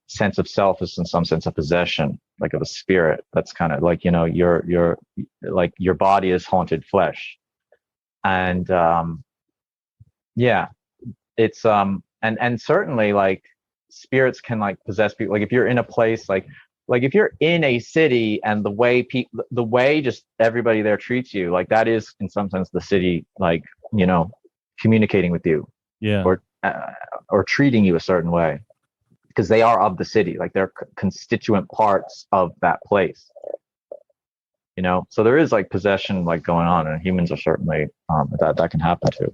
sense of self is in some sense a possession, like of a spirit. That's kind of like, you know, your like your body is haunted flesh. And yeah, it's and certainly like spirits can like possess people. Like if you're in a place like if you're in a city and the way just everybody there treats you, like that is in some sense the city, like, you know, communicating with you yeah. or treating you a certain way because they are of the city, like they're constituent parts of that place, you know. So there is like possession like going on, and humans are certainly that can happen too.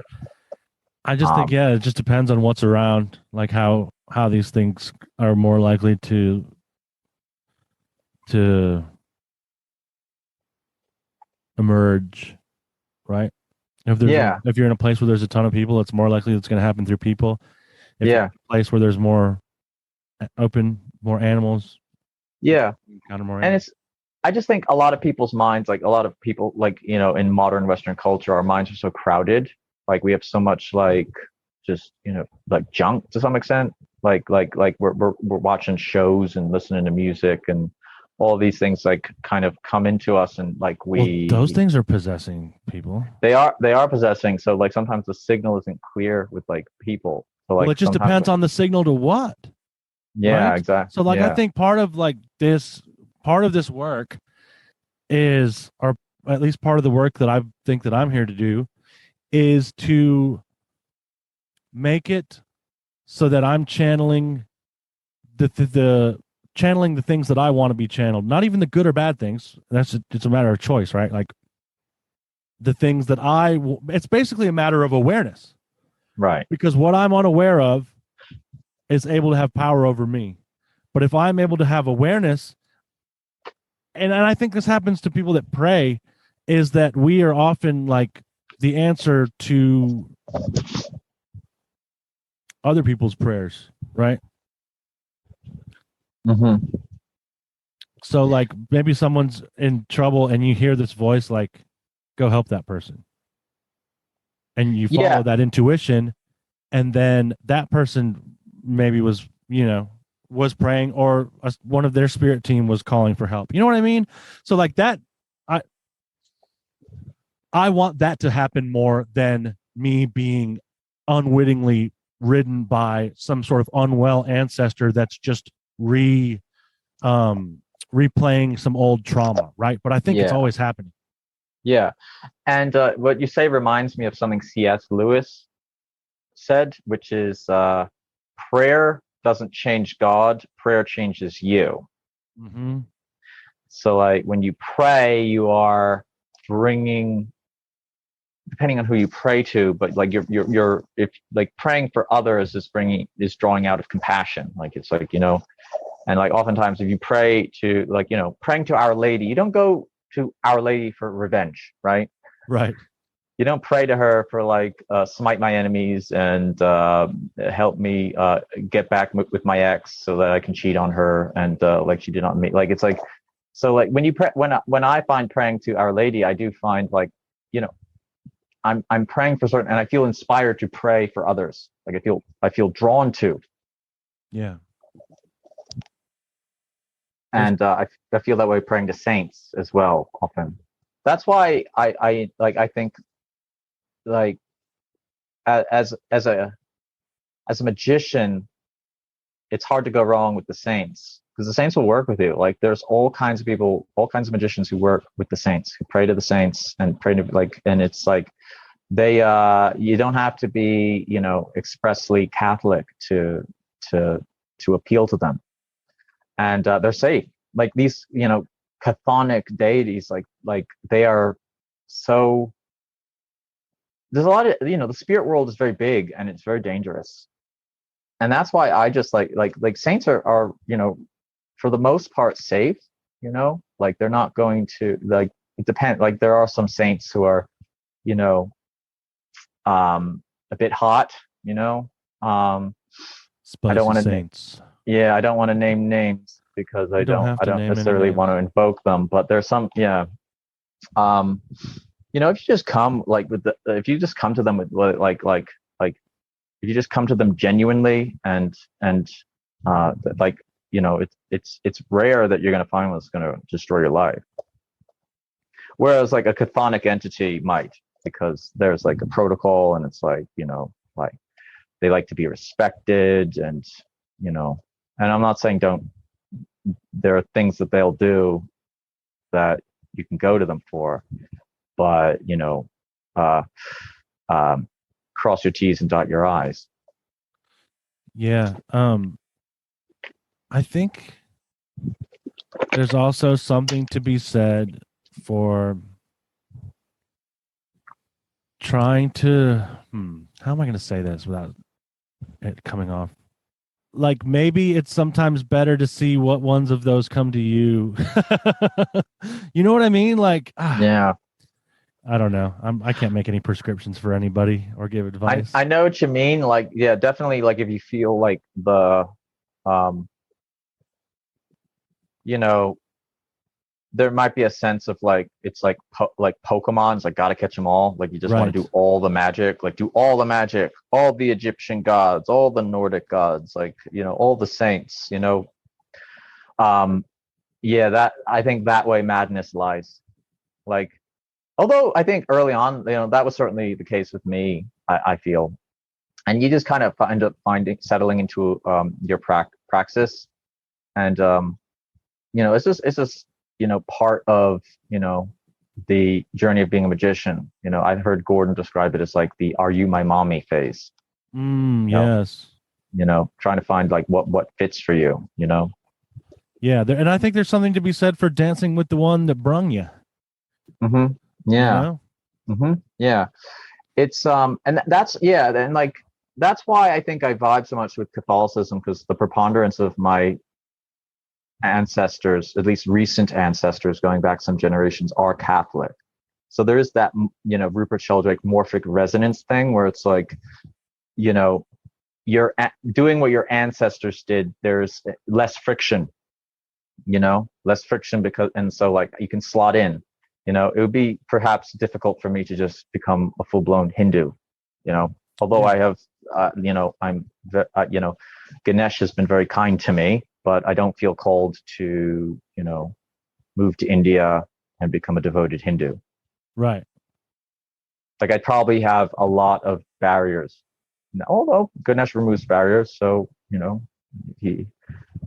I just think, yeah, it just depends on what's around, like how these things are more likely to emerge, right? If there's Yeah. if you're in a place where there's a ton of people, it's more likely it's going to happen through people. If you're Yeah. in a place where there's more open, more animals, Yeah. kind of more And animals. it's, I just think a lot of people's minds, like a lot of people, like, you know, in modern Western culture, our minds are so crowded. Like we have so much, like, just, you know, like junk to some extent. Like we're watching shows and listening to music and all these things like kind of come into us, and like Well, those things are possessing people. they are possessing. So like sometimes the signal isn't clear with like people. So Well, like it just sometimes depends on the signal to what, yeah, right? exactly. So, like, I Yeah. think part of this work is, or at least part of the work that I think that I'm here to do, is to make it so that I'm channeling the channeling the things that I want to be channeled, not even the good or bad things. It's a matter of choice, right? Like the things that it's basically a matter of awareness, Right. because what I'm unaware of is able to have power over me. But if I'm able to have awareness, and I think this happens to people that pray, is that we are often like the answer to other people's prayers, right? Mm-hmm. So like maybe someone's in trouble and you hear this voice like, go help that person. And you follow Yeah. that intuition, and then that person maybe was, you know, was praying, or one of their spirit team was calling for help. You know what I mean? So like that, I want that to happen more than me being unwittingly ridden by some sort of unwell ancestor that's just replaying some old trauma, right? But I think it's Yeah. always happening. Yeah. And what you say reminds me of something C.S. Lewis said, which is prayer doesn't change God, prayer changes you. Mm-hmm. So like when you pray, you are bringing, depending on who you pray to, but like you're if like praying for others is drawing out of compassion. Like it's like, you know, and like oftentimes if you pray to, like, you know, praying to Our Lady, you don't go to Our Lady for revenge, right? Right. You don't pray to her for like smite my enemies and help me get back with my ex so that I can cheat on her and like she did on me. Like it's like, so like when you pray, when I find praying to Our Lady, I do find like, you know, I'm praying for certain, and I feel inspired to pray for others. Like I feel drawn to, Yeah. and I feel that way praying to saints as well often. That's why I like, I think like as a magician, it's hard to go wrong with the saints, because the saints will work with you. Like there's all kinds of people, all kinds of magicians who work with the saints, who pray to the saints and pray to, like, and it's like they you don't have to be, you know, expressly Catholic to to appeal to them, and they're safe. Like these, you know, chthonic deities, like they are so. There's a lot of, you know, the spirit world is very big and it's very dangerous, and that's why I just like saints are, you know, for the most part safe. You know, like they're not going to, like, it depends. Like there are some saints who are, you know, a bit hot. You know, I don't Spicy want to. saints. Yeah, I don't want to name names because You don't have I to don't name any necessarily want names. to invoke them. But there's some, yeah. Um, you know, if you just come like with the, if you just come to them with like if you just come to them genuinely and like, you know, it's rare that you're going to find what's going to destroy your life. Whereas like a chthonic entity might, because there's like a protocol and it's like, you know, like they like to be respected, and, you know, and I'm not saying don't, there are things that they'll do that you can go to them for, but, you know, uh, um, cross your T's and dot your I's. Yeah. I think there's also something to be said for trying to how am I going to say this without it coming off? Like maybe it's sometimes better to see what ones of those come to you. You know what I mean? Like Yeah, I don't know. I can't make any prescriptions for anybody or give advice. I know what you mean. Like, yeah, definitely. Like, if you feel like um, you know, there might be a sense of like, it's like like Pokemon's, like gotta catch them all. Like you just want to Right. do all the magic, like do all the magic, all the Egyptian gods, all the Nordic gods, like, you know, all the saints. You know, um, yeah, that, I think that way madness lies. Like, although I think early on, you know, that was certainly the case with me. I feel, and you just kind of end up finding settling into your praxis, and you know, it's just, you know, part of, you know, the journey of being a magician. You know, I've heard Gordon describe it as like the "Are you my mommy" phase. You know, Yes. trying to find like what fits for you. You know. Yeah, and I think there's something to be said for dancing with the one that brung you, Mm-hmm. you Yeah. know? Mm-hmm. Yeah. It's and that's, yeah, and like that's why I think I vibe so much with Catholicism, because the preponderance of my ancestors, at least recent ancestors going back some generations, are Catholic. So there is that, you know, Rupert Sheldrake morphic resonance thing where it's like, you know, you're doing what your ancestors did. There's less friction, you know, less friction, because, and so like you can slot in. You know, it would be perhaps difficult for me to just become a full blown Hindu, you know, although Yeah. I have, you know, you know, Ganesh has been very kind to me, but I don't feel called to, you know, move to India and become a devoted Hindu. Right. Like I'd probably have a lot of barriers. Although Ganesh removes barriers, so, you know, he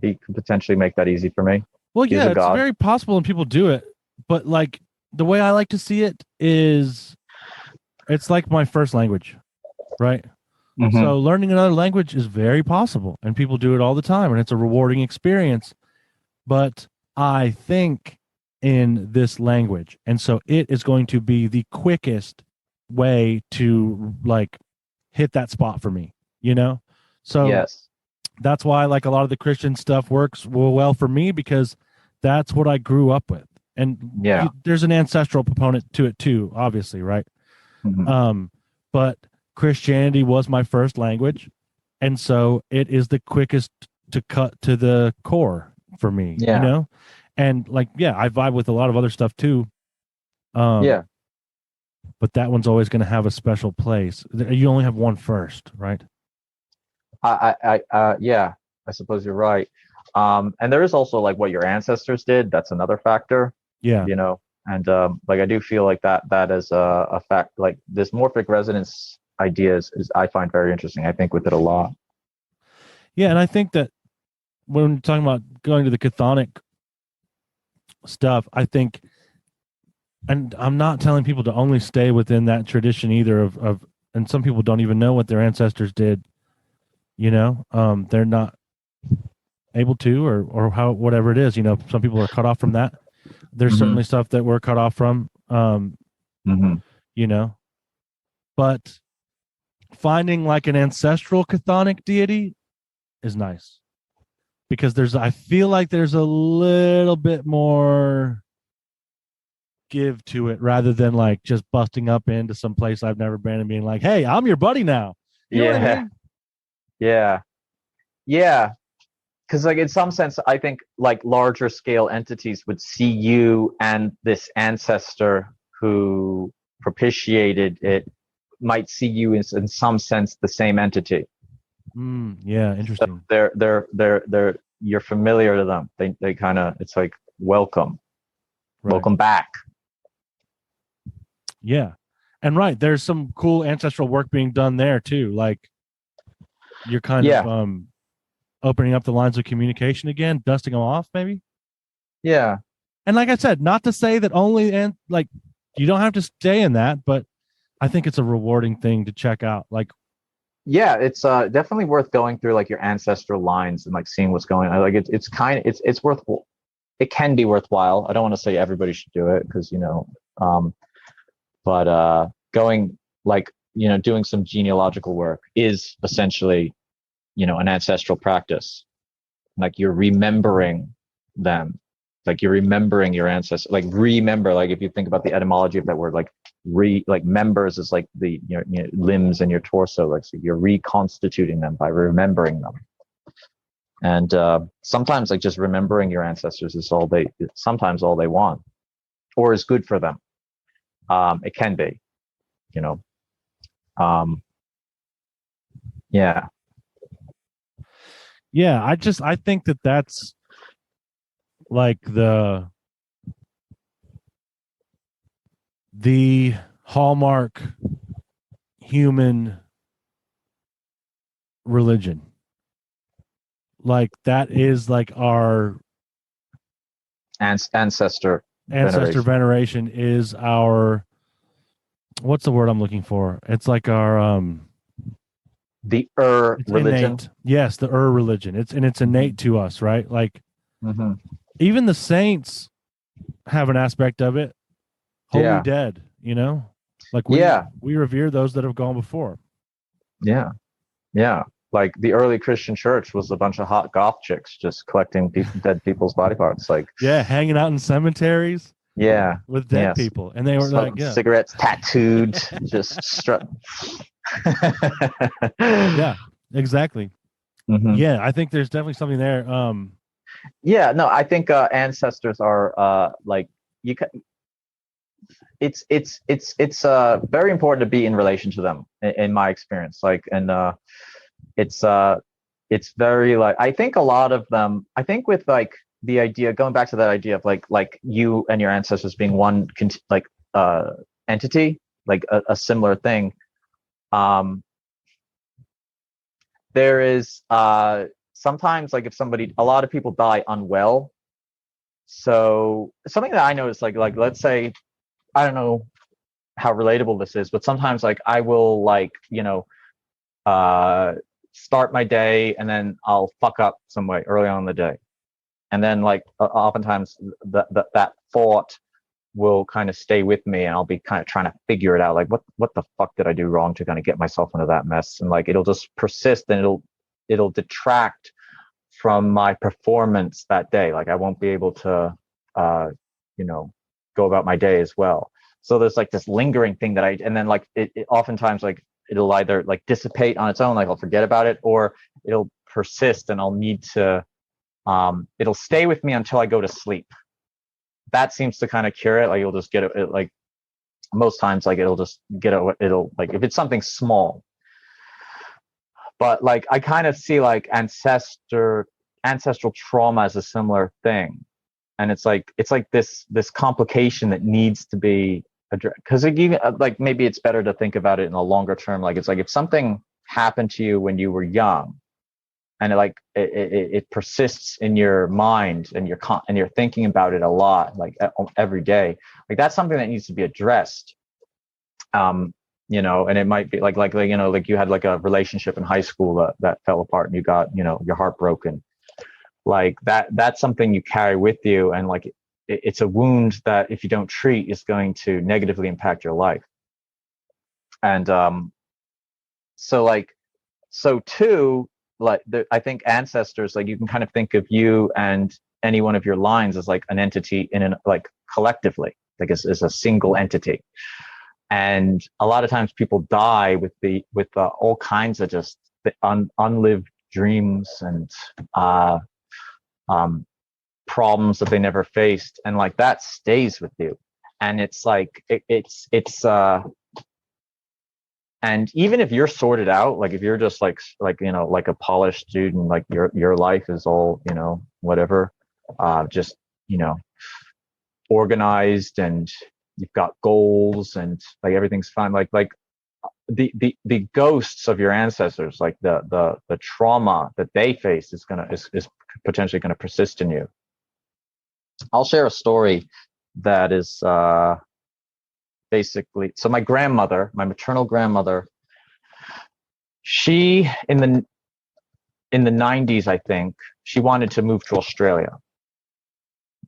he could potentially make that easy for me. Well, He's yeah, a it's god. very possible and people do it, but like the way I like to see it is it's like my first language, right? Mm-hmm. So learning another language is very possible and people do it all the time and it's a rewarding experience, but I think in this language. And so it is going to be the quickest way to like hit that spot for me, you know? So Yes. that's why like a lot of the Christian stuff works well for me because that's what I grew up with. And Yeah. there's an ancestral component to it too, obviously, right? Mm-hmm. But Christianity was my first language, and so it is the quickest to cut to the core for me, you Yeah. know? And like, yeah, I vibe with a lot of other stuff too. Yeah. But that one's always going to have a special place. You only have one first, right? Yeah, I suppose you're right. And there is also like what your ancestors did. That's another factor, Yeah. you know. And like I do feel like that is a fact. Like this morphic resonance ideas is I find very interesting. I think with it a lot. Yeah. And I think that when we're talking about going to the chthonic stuff, I think and I'm not telling people to only stay within that tradition either of and some people don't even know what their ancestors did, they're not able to, or how, whatever it is, some people are cut off from that. There's Mm-hmm. certainly stuff that we're cut off from, Mm-hmm. you know, but finding like an ancestral chthonic deity is nice because I feel like there's a little bit more give to it rather than like just busting up into some place I've never been and being like, hey, I'm your buddy now. You know what I Yeah. mean? Yeah. Yeah. Because like in some sense, I think like larger scale entities would see you and this ancestor who propitiated it might see you in some sense the same entity. Yeah, So interesting. they're you're familiar to them. They kind of, it's like welcome, Right. welcome back. Yeah. And right, there's some cool ancestral work being done there too. Like you're kind of Yeah. opening up the lines of communication again, dusting them off maybe. Yeah. And like I said, not to say that only and like you don't have to stay in that, but I think it's a rewarding thing to check out. Like, Yeah, it's definitely worth going through like your ancestral lines and like seeing what's going on. Like it's kind of it's worth, it can be worthwhile. I don't want to say everybody should do it because um but going like doing some genealogical work is essentially an ancestral practice. Like you're remembering them, like you're remembering your ancestors. Like remember, like if you think about the etymology of that word, like like members is like the limbs in your torso, like so you're reconstituting them by remembering them. And sometimes like just remembering your ancestors is sometimes all they want or is good for them. It can be, you know. Um, yeah. yeah, I think that that's like the hallmark human religion. Like that is like our Ancestor ancestor veneration is our, what's the word I'm looking for? It's like our The it's religion. innate. Yes, the religion. It's innate to us, right? Like Mm-hmm. even the saints have an aspect of it. Holy Yeah. dead, like Yeah. we revere those that have gone before. Yeah. Yeah. Like the early Christian church was a bunch of hot goth chicks just collecting dead people's body parts. Like, Yeah, hanging out in cemeteries yeah. with dead Yes. people, and they were like, Smoking yeah, cigarettes, tattooed, just strut. yeah, exactly. Hmm. Yeah, I think there's definitely something there. Yeah. No, I think ancestors are like you can. It's very important to be in relation to them in my experience. Like, and it's it's very like I think a lot of them. I think with like the idea going back to that idea of like you and your ancestors being one like entity, like a similar thing. Um, there is sometimes like if a lot of people die unwell. So something that I noticed, like let's say I don't know how relatable this is, but sometimes like I will like uh start my day and then I'll fuck up some way early on in the day, and then like oftentimes that thought will kind of stay with me and I'll be kind of trying to figure it out, like what the fuck did I do wrong to kind of get myself into that mess, and like it'll just persist and it'll detract from my performance that day. Like I won't be able to you know go about my day as well. So there's like this lingering thing that and then like it oftentimes like it'll either like dissipate on its own, like I'll forget about it, or it'll persist and I'll need to it'll stay with me until I go to sleep. That seems to kind of cure it. Like you'll just get it like most times, like it'll just get it. It'll like if it's something small, but like I kind of see like ancestral trauma as a similar thing, and it's like this complication that needs to be addressed, because like maybe it's better to think about it in a longer term. Like it's like if something happened to you when you were young, and it persists in your mind, and you're thinking about it a lot, like every day. Like that's something that needs to be addressed. You know, and it might be like you know, like you had like a relationship in high school that fell apart, and you got, you know, your heart broken. Like that's something you carry with you, and like it's a wound that if you don't treat is going to negatively impact your life. And so too, like I think ancestors, like you can kind of think of you and any one of your lines as like an entity in an, like collectively, like as a single entity. And a lot of times people die with all kinds of just unlived dreams and problems that they never faced, and like that stays with you. And it's like it's and even if you're sorted out, like if you're just like you know, like a polished dude, and like your life is all, you know, whatever, just, you know, organized, and you've got goals, and like everything's fine, like the ghosts of your ancestors, like the trauma that they faced is potentially gonna persist in you. I'll share a story that is basically, so my grandmother, my maternal grandmother, she in the 90s, I think, she wanted to move to Australia.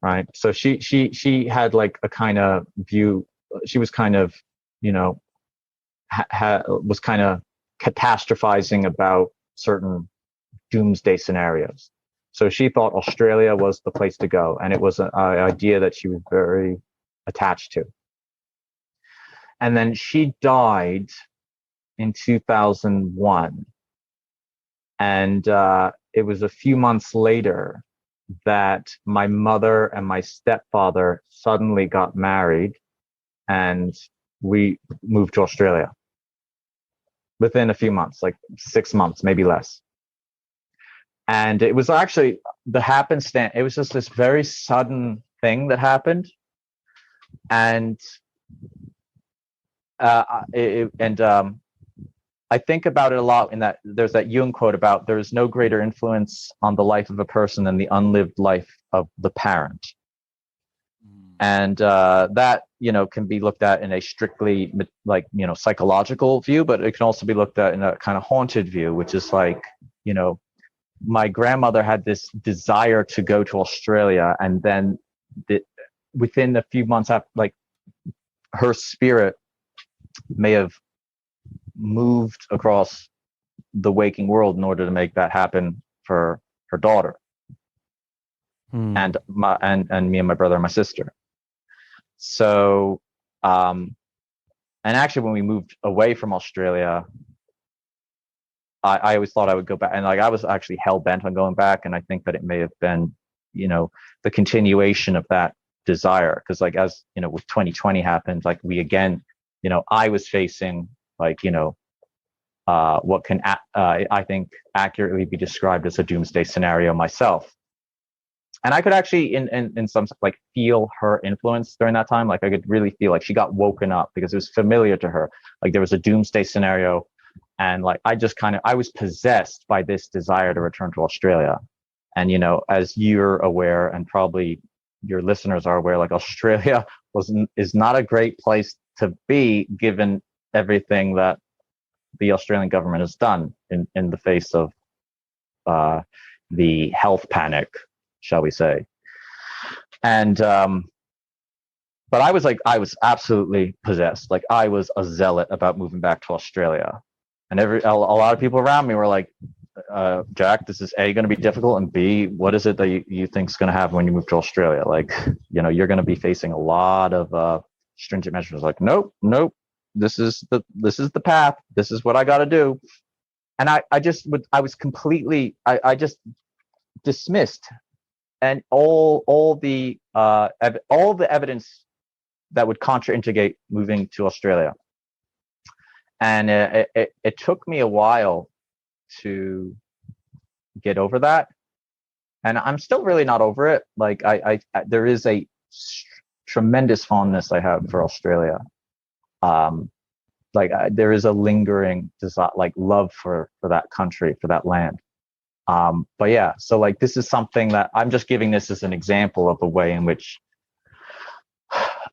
Right. So she had like a kind of view. She was kind of, you know, was kind of catastrophizing about certain doomsday scenarios. So she thought Australia was the place to go, and it was an idea that she was very attached to. And then she died in 2001, and it was a few months later that my mother and my stepfather suddenly got married, and we moved to Australia within a few months, like 6 months, maybe less. And it was actually the happenstance. It was just this very sudden thing that happened. And I think about it a lot, in that there's that Jung quote about there is no greater influence on the life of a person than the unlived life of the parent. And that, you know, can be looked at in a strictly, like, you know, psychological view, but it can also be looked at in a kind of haunted view, which is like, you know, my grandmother had this desire to go to Australia, and then within a few months after, like, her spirit may have moved across the waking world in order to make that happen for her daughter, and me and my brother and my sister. So and actually when we moved away from Australia, I always thought I would go back, and like I was actually hell-bent on going back, and I think that it may have been, you know, the continuation of that desire, because like, as you know, with 2020 happened, like we again, you know, I was facing, like, you know, what can I think accurately be described as a doomsday scenario myself. And I could actually in some, like, feel her influence during that time. Like I could really feel like she got woken up because it was familiar to her. Like there was a doomsday scenario, and like I was possessed by this desire to return to Australia. And you know, as you're aware, and probably your listeners are aware, like Australia is not a great place to be, given everything that the Australian government has done in the face of the health panic, shall we say. And but I was absolutely possessed. Like I was a zealot about moving back to Australia. And a lot of people around me were like, Jack, this is A, going to be difficult, and B, what is it that you think is going to happen when you move to Australia? Like, you know, you're going to be facing a lot of stringent measures. Like, nope, this is the path. This is what I got to do. And I was completely, I just dismissed, and all the evidence that would contraindicate moving to Australia. And it took me a while to get over that, and I'm still really not over it. Like I there is a tremendous fondness I have for Australia. There is a lingering desire, like love for that country, for that land. But yeah, so like this is something that I'm just giving this as an example of the way in which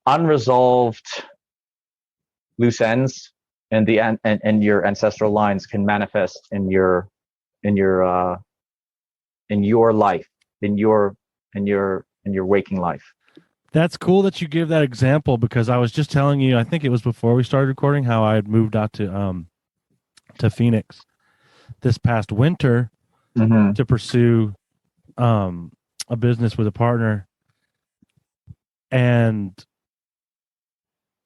unresolved loose ends and and your ancestral lines can manifest in your in your life, in your in your waking life. That's cool that you give that example, because I was just telling you, I think it was before we started recording, how I had moved out to Phoenix this past winter Mm-hmm. to pursue a business with a partner. And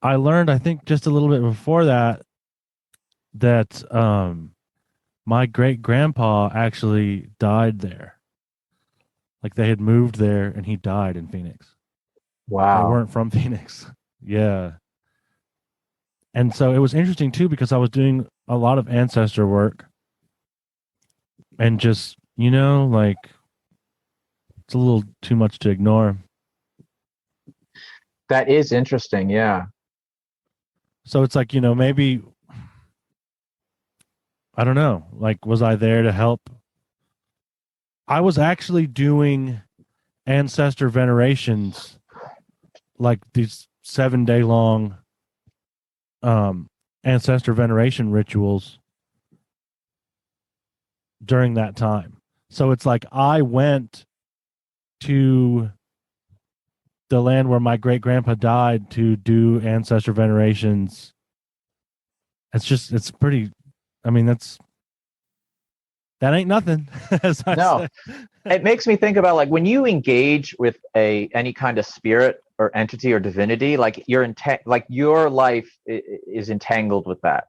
I learned, I think just a little bit before that, that my great grandpa actually died there. Like they had moved there and he died in Phoenix. They Wow. weren't from Phoenix. Yeah. And so it was interesting too, because I was doing a lot of ancestor work and just, like it's a little too much to ignore. That is interesting. Yeah. So it's like, maybe, I don't know, like, was I there to help? I was actually doing ancestor venerations, like these 7-day long ancestor veneration rituals during that time. So it's like I went to the land where my great grandpa died to do ancestor venerations. It's pretty, I mean, that ain't nothing, as I No, say. it makes me think about like when you engage with any kind of spirit or entity or divinity, like like your life is entangled with that,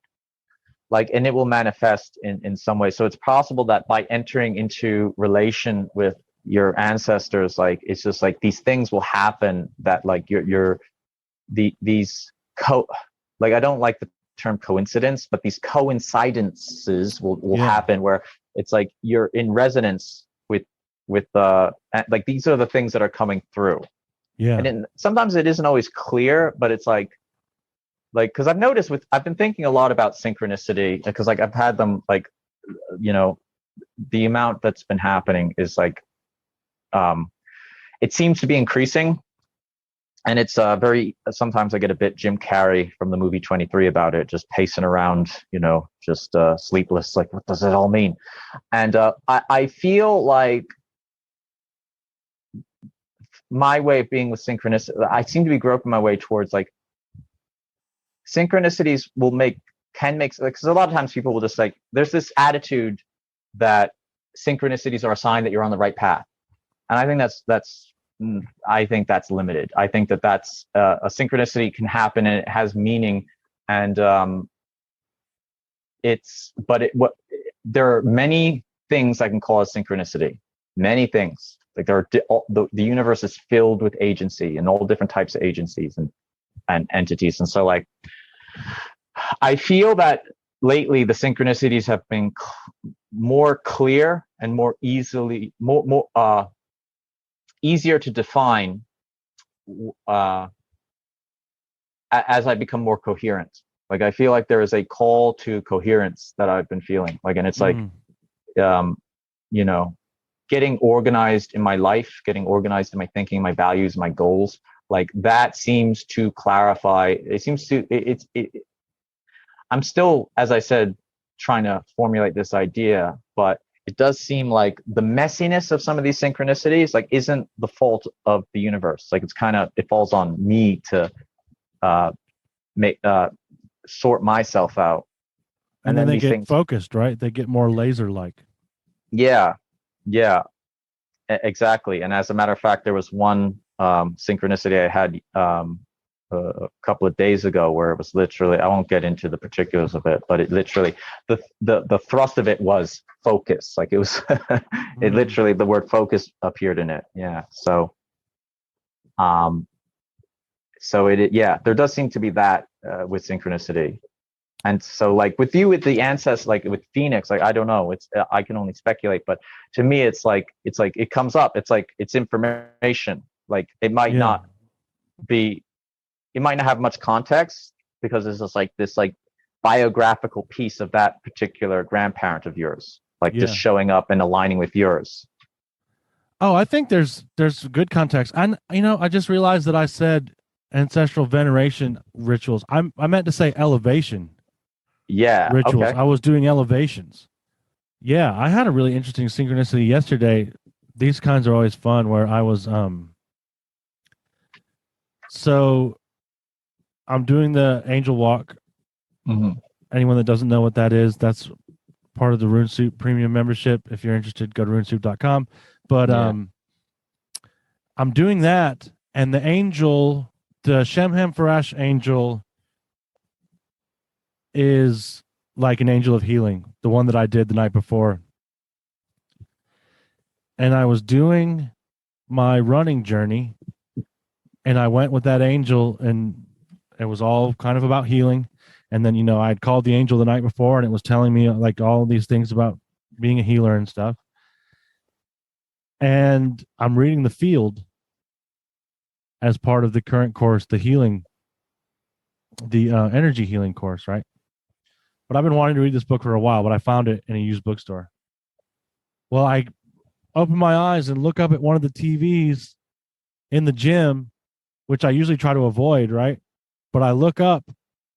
like, and it will manifest in some way. So it's possible that by entering into relation with your ancestors, like it's just like these things will happen that like these like, I don't like the term coincidence, but these coincidences will Yeah. happen where it's like you're in resonance with like these are the things that are coming through. Yeah. And sometimes it isn't always clear, but it's like because I've noticed I've been thinking a lot about synchronicity, because like I've had them, like, you know, the amount that's been happening is like it seems to be increasing. And it's very, sometimes I get a bit Jim Carrey from the movie 23 about it, just pacing around, just sleepless, like, what does it all mean? And I feel like my way of being with synchronicity, I seem to be groping my way towards like synchronicities can make, because a lot of times people will just like, there's this attitude that synchronicities are a sign that you're on the right path. And I think that's limited. I think that's a synchronicity can happen and it has meaning, and there are many things I can call a synchronicity. Many things, like the universe is filled with agency and all different types of agencies and entities, and so like I feel that lately the synchronicities have been more clear and more easier to define as I become more coherent. Like I feel like there is a call to coherence that I've been feeling. Like, and it's like, getting organized in my life, getting organized in my thinking, my values, my goals. Like that seems to clarify. It seems to. I'm still, as I said, trying to formulate this idea, but it does seem like the messiness of some of these synchronicities like isn't the fault of the universe. Like it falls on me to sort myself out. And then they these get things, focused, right? They get more laser like. yeah, exactly. And as a matter of fact, there was one synchronicity I had a couple of days ago where it was literally, I won't get into the particulars of it, but it literally, the thrust of it was focus. Like it was, it literally, the word focus appeared in it. Yeah. So there does seem to be that with synchronicity. And so like with you, with the ancestors, like with Phoenix, like, I don't know, I can only speculate, but to me, it's like, it comes up. It's like, it's information. Like it might not have much context because it's just like this like biographical piece of that particular grandparent of yours. like just Yeah. showing up and aligning with yours. Oh, I think there's good context. And I just realized that I said ancestral veneration rituals. I meant to say elevation Yeah. rituals. Okay. I was doing elevations. Yeah, I had a really interesting synchronicity yesterday. These kinds are always fun where I was so I'm doing the angel walk. Mm-hmm. Anyone that doesn't know what that is, that's part of the RuneSoup premium membership. If you're interested, go to runesoup.com. But Yeah. I'm doing that, and the angel, the Shemham Farash angel, is like an angel of healing, the one that I did the night before. And I was doing my running journey, and I went with that angel, and it was all kind of about healing. And then, I had called the angel the night before, and it was telling me like all these things about being a healer and stuff. And I'm reading the field as part of the current course, the energy healing course, right? But I've been wanting to read this book for a while, but I found it in a used bookstore. Well, I open my eyes and look up at one of the TVs in the gym, which I usually try to avoid, right? But I look up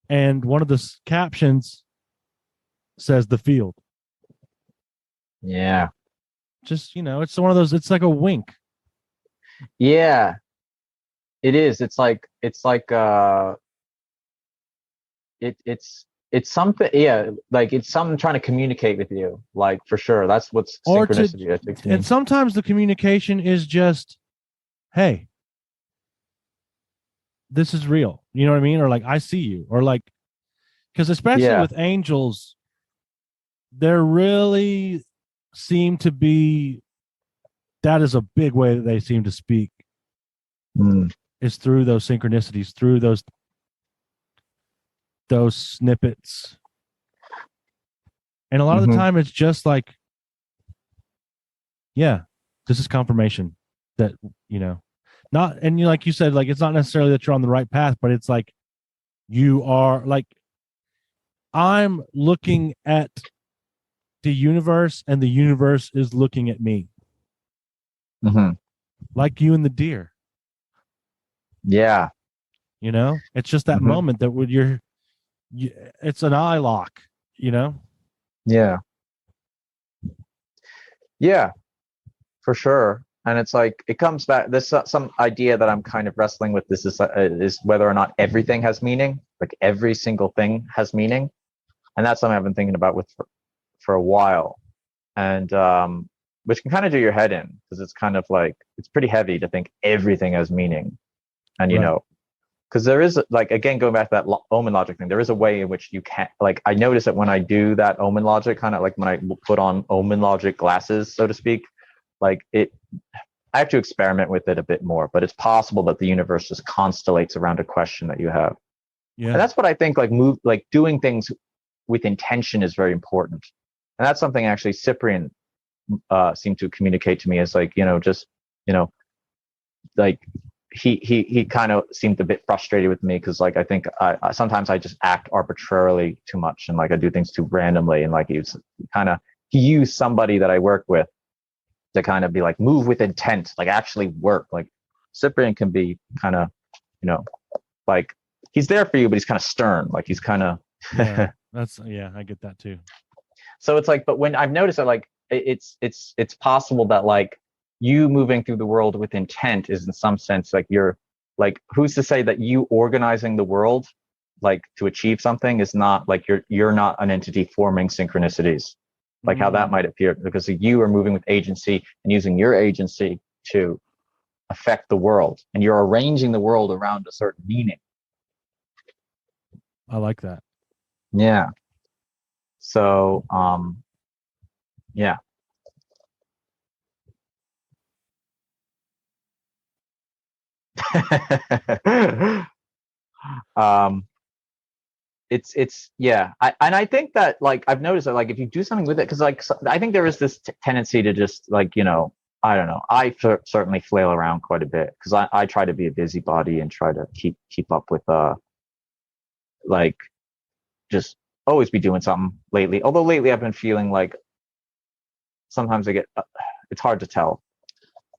and one of the captions says the field. Yeah. Just, it's one of those, it's like a wink. Yeah. It is. It's something, yeah, like it's something trying to communicate with you, like for sure. That's what's synchronicity, I think, to me. And sometimes the communication is just, hey, this is real. You know what I mean? Or like, I see you. Or like, because especially with angels, there really seem to be, that is a big way that they seem to speak. Is through those synchronicities, through those snippets. And a lot of the time it's just like, yeah, this is confirmation that, not, and like you said, like it's not necessarily that you're on the right path, but it's like you are, like, I'm looking at the universe and the universe is looking at me. Like you and the deer. Yeah. It's just that moment that when it's an eye lock, Yeah. Yeah, for sure. And it's like, it comes back, there's some idea that I'm kind of wrestling with. This is whether or not everything has meaning, like every single thing has meaning. And that's something I've been thinking about for a while. And which can kind of do your head in, because it's kind of like, it's pretty heavy to think everything has meaning. And, because there is, like, again, going back to that omen logic thing, there is a way in which you can't, like, I notice that when I do that omen logic, kind of like when I put on omen logic glasses, so to speak, like I have to experiment with it a bit more, but it's possible that the universe just constellates around a question that you have. Yeah. And that's what I think, like doing things with intention is very important. And that's something actually Cyprian seemed to communicate to me, as like, just, like, he kind of seemed a bit frustrated with me, because like I think I sometimes I just act arbitrarily too much, and like I do things too randomly, and like he used somebody that I work with to kind of be like, move with intent, like actually work. Like Cyprian can be kind of, like he's there for you, but he's kind of stern, like he's kind of I get that too. So it's like, but when I've noticed that, like it's possible that like you moving through the world with intent is in some sense like you're, like, who's to say that you organizing the world like to achieve something is not like you're not an entity forming synchronicities, like how that might appear, because you are moving with agency and using your agency to affect the world, and you're arranging the world around a certain meaning. I like that. Yeah. So yeah. It's yeah. I think that, like, I've noticed that, like, if you do something with it, because like I think there is this tendency to just, like, I don't know, I certainly flail around quite a bit, because I try to be a busybody and try to keep up with like just always be doing something lately, although lately I've been feeling like sometimes I get, it's hard to tell,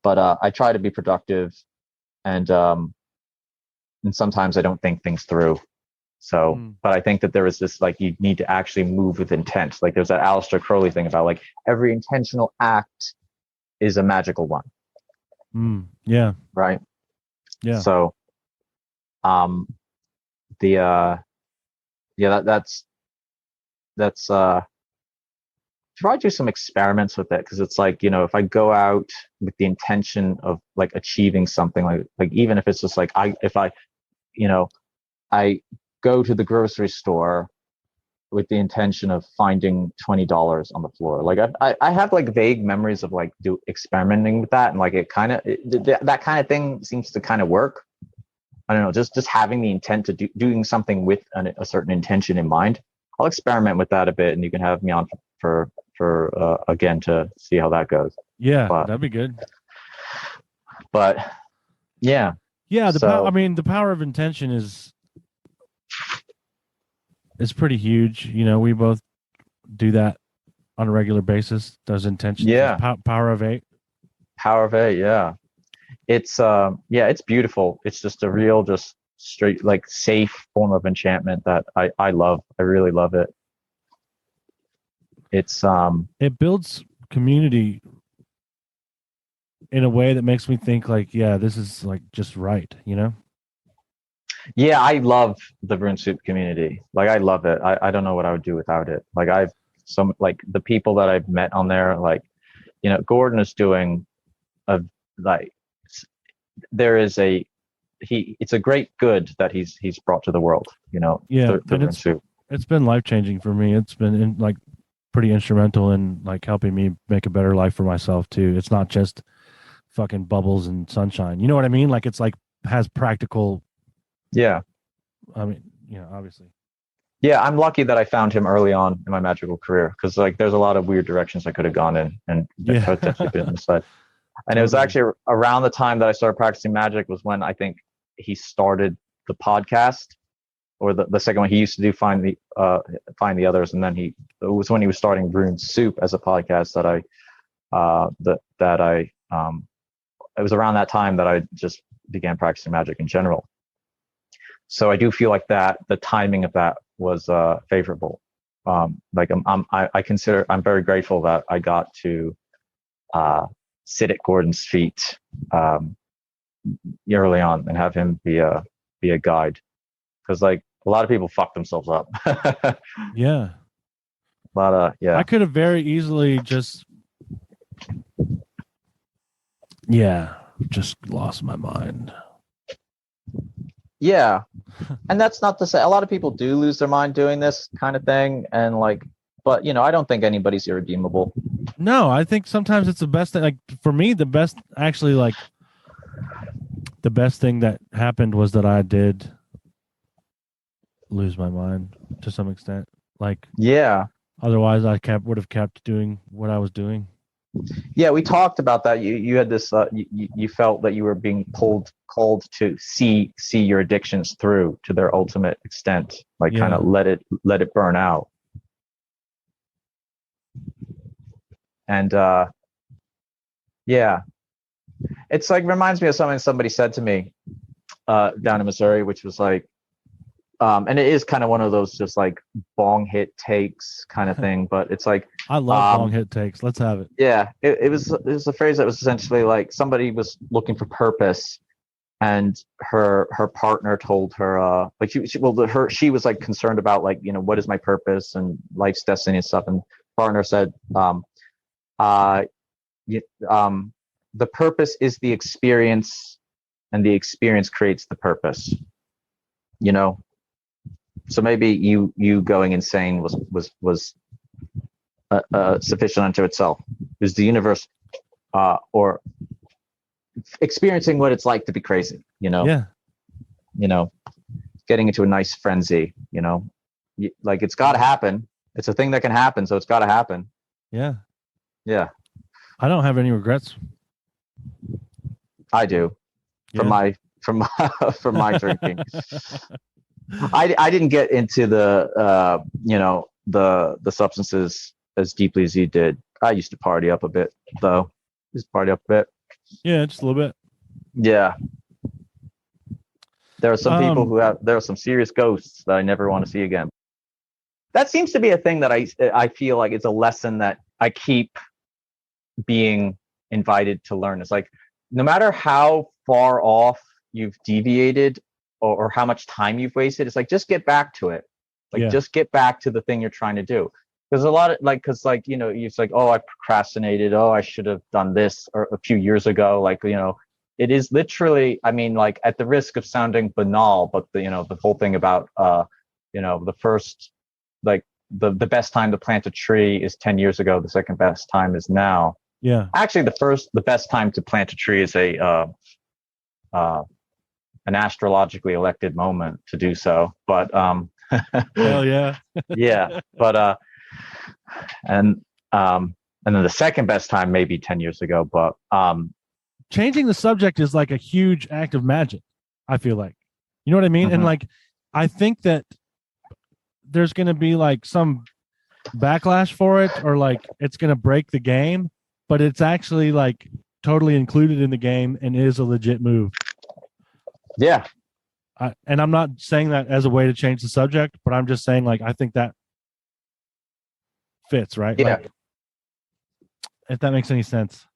but I try to be productive, and sometimes I don't think things through. So, but I think that there is this, like, you need to actually move with intent. Like there's that Aleister Crowley thing about like every intentional act is a magical one. Yeah. Right. Yeah. So, that's try to do some experiments with it, because it's like, if I go out with the intention of like achieving something, like even if it's just like I go to the grocery store with the intention of finding $20 on the floor. Like I have like vague memories of like experimenting with that, and like that kind of thing seems to kind of work. I don't know, just having the intent to doing something with a certain intention in mind. I'll experiment with that a bit, and you can have me on for again to see how that goes. Yeah, that'd be good. But yeah, the power of intention is pretty huge. We both do that on a regular basis. Those intentions. Yeah. Power of 8. Power of 8. Yeah. It's it's beautiful. It's just a real, just straight, like, safe form of enchantment that I love. I really love it. It's it builds community in a way that makes me think like, yeah, this is like just right, Yeah, I love the Rune Soup community. Like, I love it. I don't know what I would do without it. Like, the people that I've met on there, like, Gordon is doing it's a great good that he's brought to the world, Yeah, the Rune Soup. It's been life-changing for me. It's been pretty instrumental in like helping me make a better life for myself too. It's not just fucking bubbles and sunshine. You know what I mean? Like, it's like has practical. Yeah. I mean, obviously. Yeah, I'm lucky that I found him early on in my magical career, because like there's a lot of weird directions I could have gone in, and potentially been inside. And it was actually around the time that I started practicing magic was when I think he started the podcast, or the second one. He used to do find the others, and then it was when he was starting Rune Soup as a podcast it was around that time that I just began practicing magic in general. So I do feel like that the timing of that was favorable. Like I'm very grateful that I got to sit at Gordon's feet early on and have him be a guide, because like a lot of people fuck themselves up. Yeah. I could have very easily just lost my mind. Yeah. And that's not to say, a lot of people do lose their mind doing this kind of thing, and like, but I don't think anybody's irredeemable. No, I think sometimes it's the best thing. Like, for me, the best thing that happened was that I did lose my mind to some extent. Like, yeah. Otherwise, I would have kept doing what I was doing. Yeah, we talked about that. You had this. You felt that you were being called to see your addictions through to their ultimate extent, like kind of let it burn out. And it's like reminds me of something somebody said to me down in Missouri, which was like, and it is kind of one of those just like bong hit takes kind of thing, but it's like, I love bong hit takes. Let's have it. Yeah, it was a phrase that was essentially like somebody was looking for purpose, and her partner told her like she was like concerned about like, what is my purpose and life's destiny and stuff, and partner said the purpose is the experience, and the experience creates the purpose. So maybe you going insane was sufficient unto itself. It was the universe, or experiencing what it's like to be crazy. Yeah. Getting into a nice frenzy. Like, it's got to happen. It's a thing that can happen, so it's got to happen. Yeah. Yeah. I don't have any regrets. I do. From my drinking. I didn't get into the substances as deeply as you did. I used to party up a bit though. Just party up a bit. Yeah, just a little bit. Yeah. There are some people there are some serious ghosts that I never want to see again. That seems to be a thing that I feel like it's a lesson that I keep being invited to learn. It's like, no matter how far off you've deviated or how much time you've wasted, it's like, just get back to it. Like, just get back to the thing you're trying to do. Because a lot of because it's like, oh, I procrastinated. Oh, I should have done this or a few years ago. Like, it is literally, I mean, like, at the risk of sounding banal, but the whole thing about, the first, like, the best time to plant a tree is 10 years ago. The second best time is now. Yeah. Actually, the best time to plant a tree is an astrologically elected moment to do so. But hell yeah. yeah. But and then the second best time maybe 10 years ago. But changing the subject is like a huge act of magic, I feel like. You know what I mean? And like, I think that there's going to be like some backlash for it, or like it's going to break the game, but it's actually like totally included in the game and is a legit move. Yeah. And I'm not saying that as a way to change the subject, but I'm just saying, like, I think that fits, right? Yeah. Like, if that makes any sense.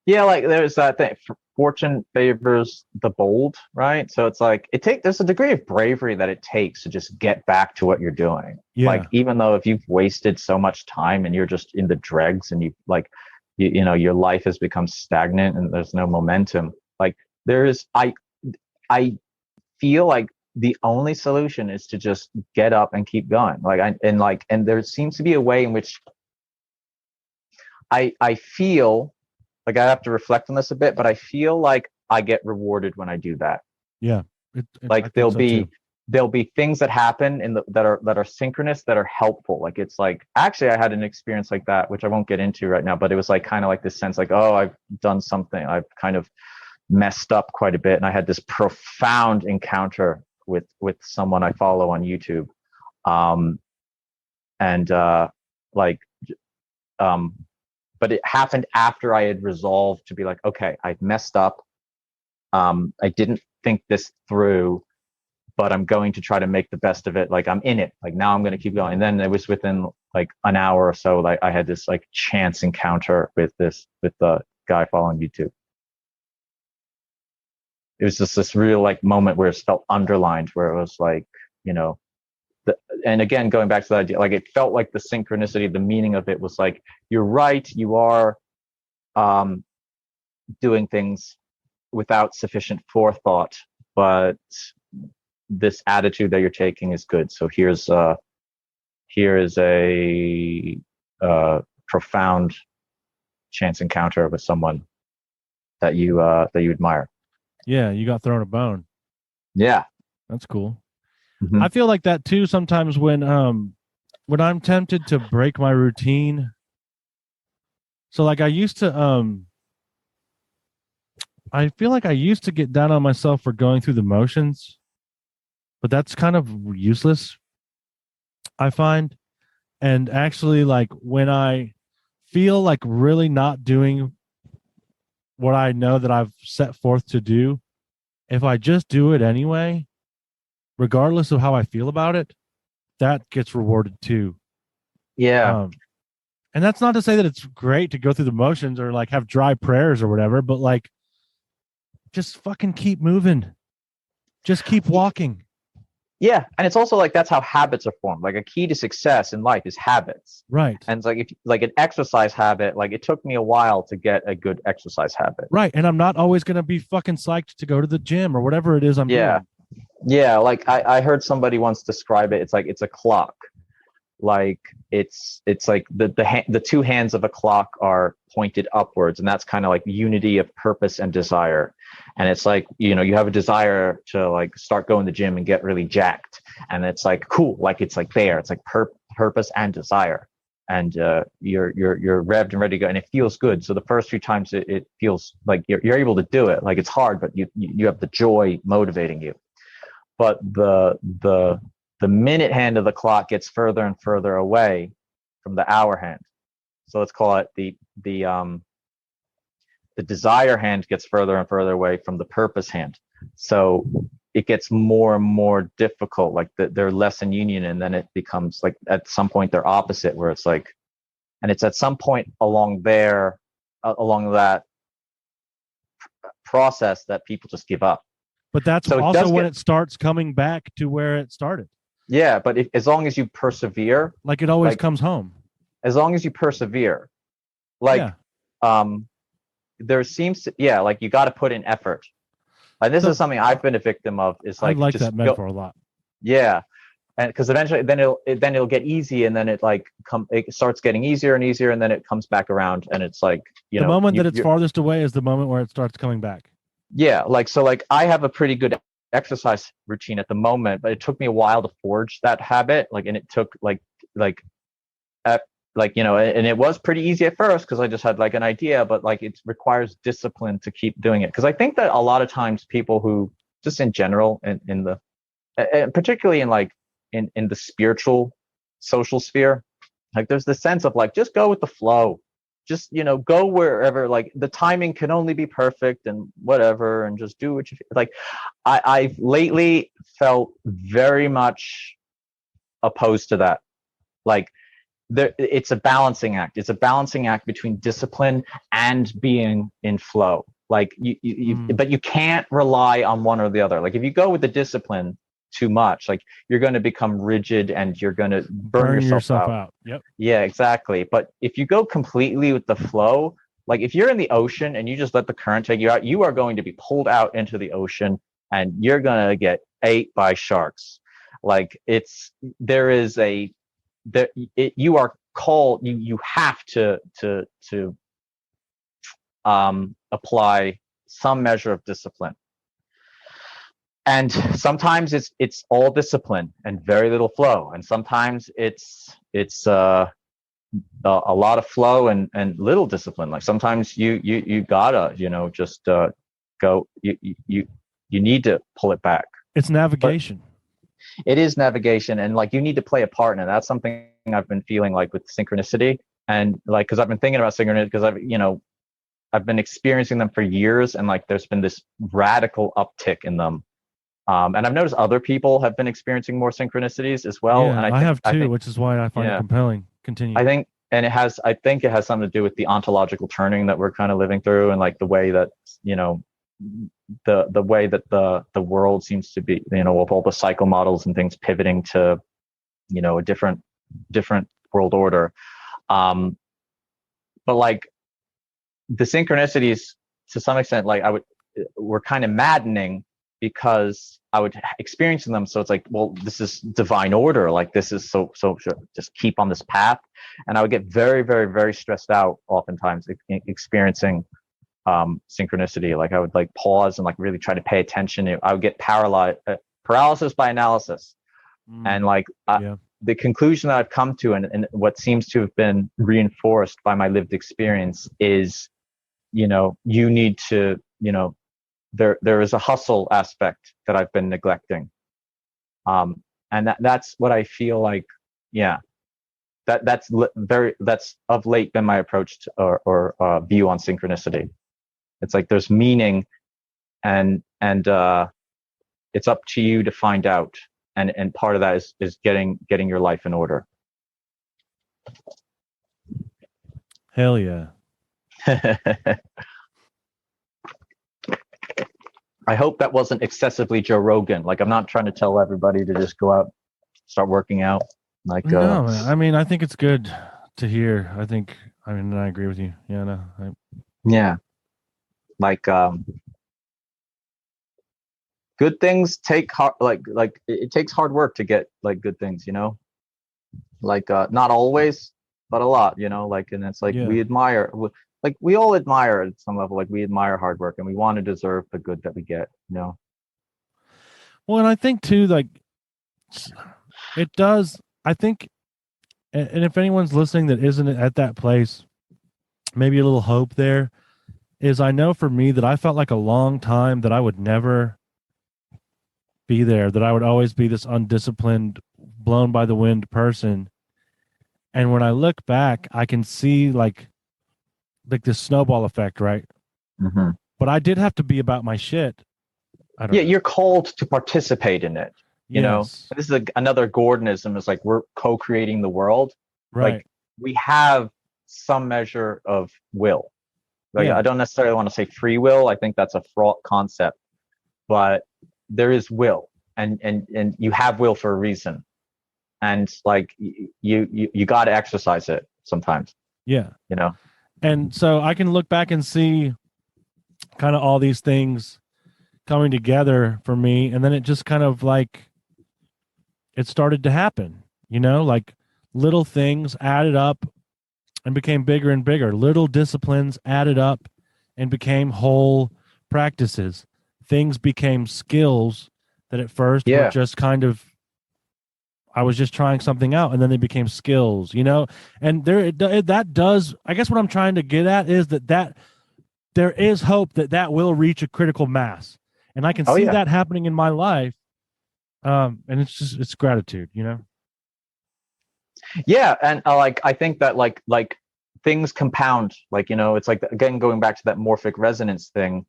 Yeah, like, there's that thing, fortune favors the bold, right? So it's like, there's a degree of bravery that it takes to just get back to what you're doing. Yeah. Like, even though if you've wasted so much time and you're just in the dregs and your life has become stagnant and there's no momentum, like, I feel like the only solution is to just get up and keep going. And there seems to be a way in which I feel like, I have to reflect on this a bit, but I feel like I get rewarded when I do that. Yeah. Like, there'll be things that happen that are synchronous, that are helpful. Like, it's like, actually, I had an experience like that, which I won't get into right now, but it was like kind of like this sense like, oh, I've done something. I've kind of messed up quite a bit. And I had this profound encounter with someone I follow on YouTube. But it happened after I had resolved to be like, okay, I've messed up. I didn't think this through, but I'm going to try to make the best of it. Like, I'm in it. Like, now I'm going to keep going. And then it was within like an hour or so, like, I had this like chance encounter with the guy following YouTube. It was just this real like moment where it felt underlined, where it was like, and again, going back to that idea, like, it felt like the synchronicity, the meaning of it was like, you're right, you are doing things without sufficient forethought, but this attitude that you're taking is good. So here is a profound chance encounter with someone that you admire. Yeah, you got thrown a bone. Yeah, that's cool. Mm-hmm. I feel like that too sometimes when I'm tempted to break my routine. So like, I used to I feel like I used to get down on myself for going through the motions, but that's kind of useless, I find. And actually, like, when I feel like really not doing what I know that I've set forth to do, if I just do it anyway, regardless of how I feel about it, that gets rewarded too. Yeah. And that's not to say that it's great to go through the motions or like have dry prayers or whatever, but like, just fucking keep moving. Just keep walking. Yeah. And it's also like, that's how habits are formed. Like, a key to success in life is habits. Right. And it's like, if like an exercise habit, like, it took me a while to get a good exercise habit. Right. And I'm not always going to be fucking psyched to go to the gym or whatever it is I'm doing. Yeah. Like, I heard somebody once describe it. It's like, it's a clock. Like, it's like the two hands of a clock are pointed upwards, and that's kind of like unity of purpose and desire. And it's like, you have a desire to like start going to the gym and get really jacked, and it's like, cool, like, it's like there, it's like purpose and desire, and you're revved and ready to go, and it feels good. So the first few times it feels like you're able to do it. Like, it's hard, but you have the joy motivating you. But the minute hand of the clock gets further and further away from the hour hand. So let's call it the desire hand gets further and further away from the purpose hand. So it gets more and more difficult. Like they're less in union, and then it becomes like at some point they're opposite, where it's like, and it's at some point along there, along that process that people just give up. But that's So also when it starts coming back to where it started. Yeah, but as long as you persevere, like it always comes home. As long as you persevere, there seems to, like you got to put in effort. And this is something I've been a victim of. Is like I like that metaphor a lot. Yeah, and because eventually, then it'll get easy, and then it starts getting easier and easier, and then it comes back around, and it's like the moment that it's farthest away is the moment where it starts coming back. Yeah, I have a pretty good exercise routine at the moment, but it took me a while to forge that habit. And it took and it was pretty easy at first because I just had an idea, but it requires discipline to keep doing it. Because I think that a lot of times people who just in general in the particularly in the spiritual social sphere, there's this sense of just go with the flow, just go wherever, the timing can only be perfect and whatever, and just do what you feel. I've lately felt very much opposed to that. It's a balancing act. It's a balancing act between discipline and being in flow. But you can't rely on one or the other. If you go with the discipline too much, you're going to become rigid and you're going to burn yourself out. Yep. Yeah, exactly. But if you go completely with the flow, if you're in the ocean and you just let the current take you out, you are going to be pulled out into the ocean and you're going to get ate by sharks. You are called, you have to apply some measure of discipline. And sometimes it's all discipline and very little flow, and sometimes it's a lot of flow and little discipline. Sometimes you gotta just go. You need to pull it back. It's navigation. It is navigation, and you need to play a part in it. That's something I've been feeling with synchronicity, and because I've been thinking about synchronicity, because I've been experiencing them for years, and there's been this radical uptick in them. And I've noticed other people have been experiencing more synchronicities as well. Yeah, and I have too, which is why I find it compelling. Continue. I think it has something to do with the ontological turning that we're kind of living through, and the way that the way that the world seems to be, with all the cycle models and things pivoting to a different world order. But the synchronicities, to some extent, were kind of maddening, because I would experience them. So it's well, this is divine order. This is so just keep on this path. And I would get very, very, very stressed out oftentimes experiencing synchronicity. I would pause and really try to pay attention. I would get paralysis by analysis. And the conclusion that I've come to, and what seems to have been reinforced by my lived experience, is, you need to, there is a hustle aspect that I've been neglecting. And that's what I feel that's of late been my approach to, or view on synchronicity. It's there's meaning, and it's up to you to find out. And part of that is getting your life in order. Hell yeah. I hope that wasn't excessively Joe Rogan. I'm not trying to tell everybody to just go out, start working out. No, I mean, I think it's good to hear. I agree with you. Yeah, no. Yeah. Good things take hard, it takes hard work to get good things, not always, but a lot, and it's we admire, we all admire at some level, we admire hard work, and we want to deserve the good that we get, Well, and I think too, it does, I think, and if anyone's listening that isn't at that place, maybe a little hope there is, I know for me that I felt a long time that I would never be there, that I would always be this undisciplined, blown by the wind person. And when I look back, I can see like this snowball effect, right? Hmm. But I did have to be about my shit. I don't Yeah, know. you're called to participate in it. You know, Yes. this is another Gordonism. Is like we're co-creating the world. Like Right. we have some measure of will. Like I Yeah. don't necessarily want to say free will. I think that's a fraught concept, but there is will, and you have will for a reason, and like you got to exercise it sometimes. Yeah. You know. And so I can look back and see kind of all these things coming together for me. And then it just kind of like it started to happen, like little things added up and became bigger and bigger. Little disciplines added up and became whole practices. Things became skills that at first were Yeah. just kind of, I was just trying something out, and then they became skills, and that does, I guess what I'm trying to get at is that there is hope that will reach a critical mass. And I can Oh see yeah. that happening in my life. And it's gratitude. Yeah, and like I think that like things compound. Like it's like again going back to that morphic resonance thing.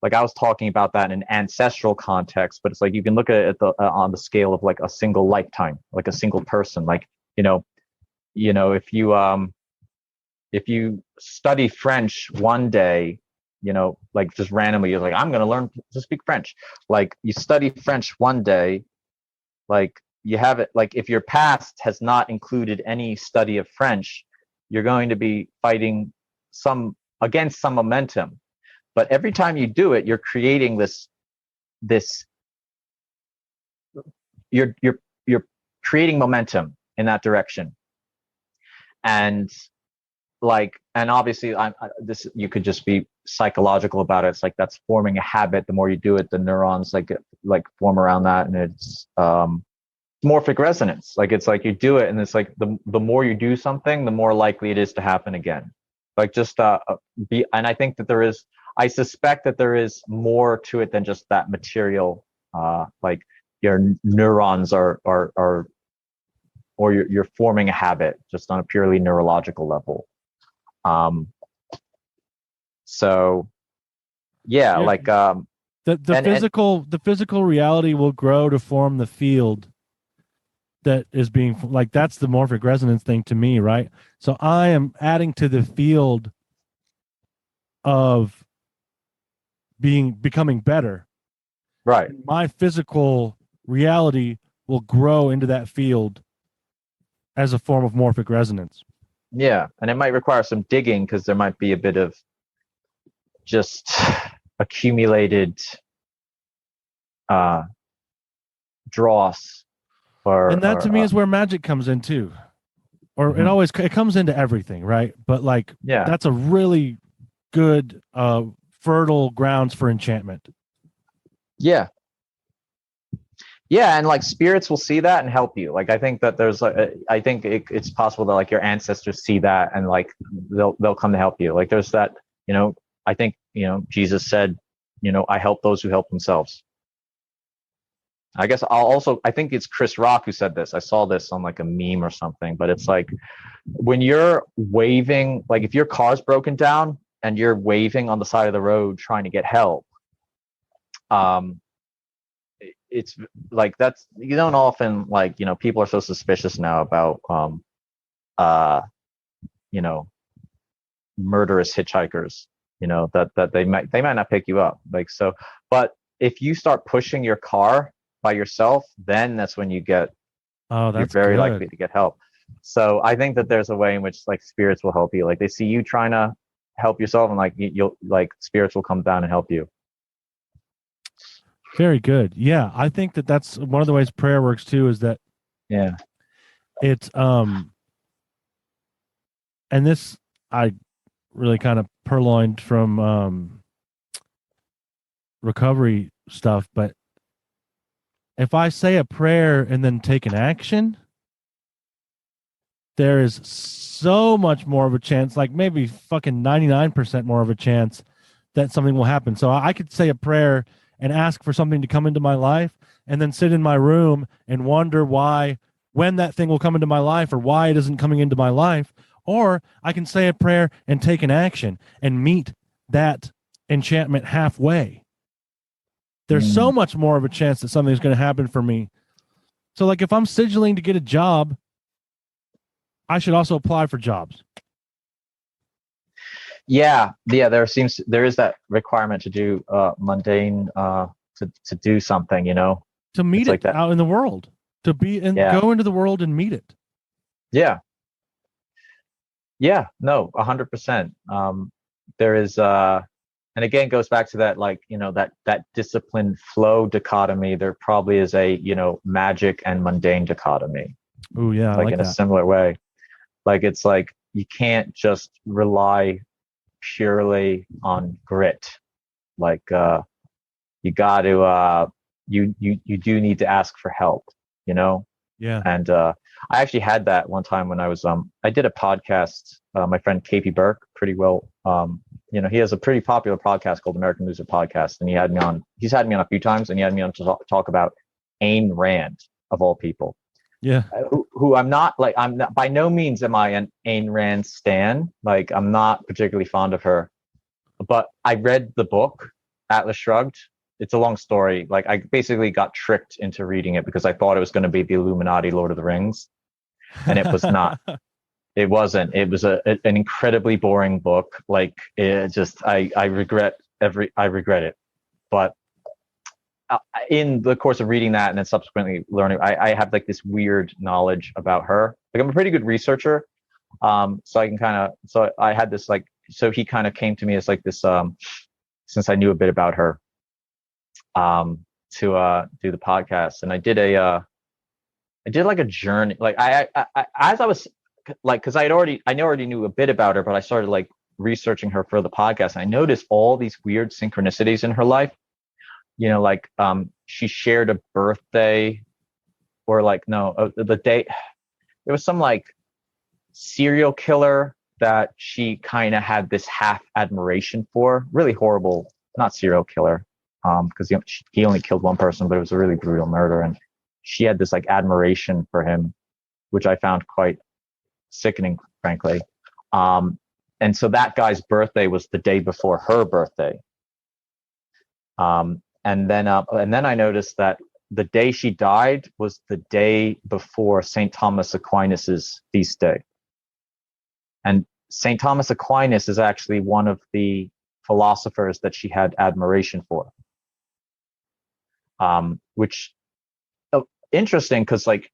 Like I was talking about that in an ancestral context, but it's like you can look at it on the scale of like a single lifetime, like a single person. Like you know, if you study French one day, like just randomly, you're like I'm gonna learn to speak French. Like you study French one day, like you have it, like if your past has not included any study of French, you're going to be fighting some against some momentum. But every time you do it, you're creating this you're creating momentum in that direction. And and obviously this you could just be psychological about it. It's like that's forming a habit. The more you do it, the neurons like form around that, and it's morphic resonance. Like it's like you do it, and it's like the more you do something, the more likely it is to happen again. Like just be, and I think that I suspect that there is more to it than just that material. Like your neurons are or you're forming a habit just on a purely neurological level. Um, so yeah, Yeah. like The and physical reality will grow to form the field that is being, like, that's the morphic resonance thing to me, right? So I am adding to the field of becoming better. right. My physical reality will grow into that field as a form of morphic resonance. Yeah, and it might require some digging because there might be a bit of just accumulated uh dross And that to or me is where magic comes in too. Or mhm. it comes into everything, right? But like Yeah. that's a really good fertile grounds for enchantment. Yeah. Yeah, and like spirits will see that and help you. Like I think that there's I think it's possible that like your ancestors see that and like they'll come to help you. Like there's that, I think, Jesus said, I help those who help themselves. I guess I think it's Chris Rock who said this. I saw this on like a meme or something, but it's like when you're waving, like if your car's broken down and you're waving on the side of the road trying to get help, um, it's like that's you don't often like people are so suspicious now about uh you know murderous hitchhikers, that they might not pick you up, like, so. But if you start pushing your car by yourself, then that's when Oh, you're that's very good. likely to get help. So I think that there's a way in which like spirits will help you. Like they see you trying to help yourself, and like you'll like spirits will come down and help you. Very good. Yeah, I think that's one of the ways prayer works too, is that Yeah. it's and this I really kind of purloined from recovery stuff, but if I say a prayer and then take an action, there is so much more of a chance, like maybe fucking 99% more of a chance that something will happen. So I could say a prayer and ask for something to come into my life and then sit in my room and wonder why when that thing will come into my life or why it isn't coming into my life. Or I can say a prayer and take an action and meet that enchantment halfway. There's so much more of a chance that something's going to happen for me. So, like, if I'm signaling to get a job, I should also apply for jobs. Yeah. There is that requirement to do mundane to do something, To meet It's it like that. out in the world, to be and go into the world and meet it. Yeah. Yeah. No, 100%. There is, and again, goes back to that, like, that discipline flow dichotomy. There probably is a, magic and mundane dichotomy. Oh yeah, like in a similar way. Like, it's like you can't just rely purely on grit. Like, you got to, you do need to ask for help, Yeah. And I actually had that one time when I was I did a podcast. My friend KP Burke, pretty well, he has a pretty popular podcast called American Loser Podcast, and he's had me on a few times, and he had me on to talk about Ayn Rand, of all people. Yeah. Who I'm not by no means am I an Ayn Rand stan. Like, I'm not particularly fond of her, but I read the book Atlas Shrugged. It's a long story. Like, I basically got tricked into reading it because I thought it was going to be the Illuminati Lord of the Rings, and it was not. It wasn't. It was an incredibly boring book. Like, it just, I regret it. But in the course of reading that and then subsequently learning, I have like this weird knowledge about her. Like, I'm a pretty good researcher. So I can so I had this, like, so he kind of came to me as like this, since I knew a bit about her, to do the podcast. And I did like a journey. Like, I as I was, like, because I already knew a bit about her, but I started like researching her for the podcast, and I noticed all these weird synchronicities in her life. Like, she shared a birthday, or like, no, the day, there was some like serial killer that she kind of had this half admiration for. Really horrible, not serial killer, because he only killed one person, but it was a really brutal murder, and she had this like admiration for him, which I found quite sickening, frankly. And so that guy's birthday was the day before her birthday. And then I noticed that the day she died was the day before St. Thomas Aquinas's feast day. And St. Thomas Aquinas is actually one of the philosophers that she had admiration for. Which, interesting, because, like,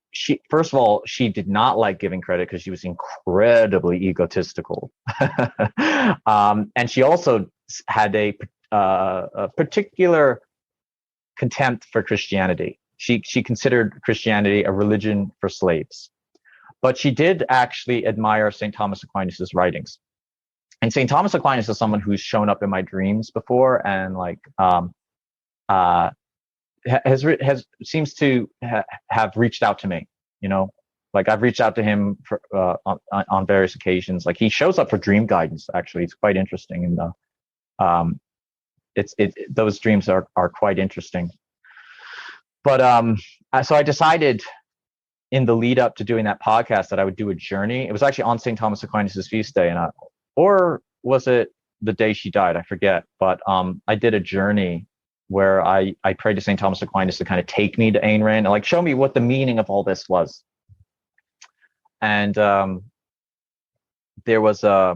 first of all, she did not like giving credit because she was incredibly egotistical. And she also had a particular contempt for Christianity. She considered Christianity a religion for slaves. But she did actually admire St. Thomas Aquinas' writings. And St. Thomas Aquinas is someone who's shown up in my dreams before, and like seems to have reached out to me. Like, I've reached out to him for, on various occasions. Like, he shows up for dream guidance. Actually, it's quite interesting, and those dreams are quite interesting. But so I decided in the lead up to doing that podcast that I would do a journey. It was actually on St. Thomas Aquinas' feast day, or was it the day she died? I forget. But I did a journey where I prayed to St. Thomas Aquinas to kind of take me to Ayn Rand and like show me what the meaning of all this was. And there was I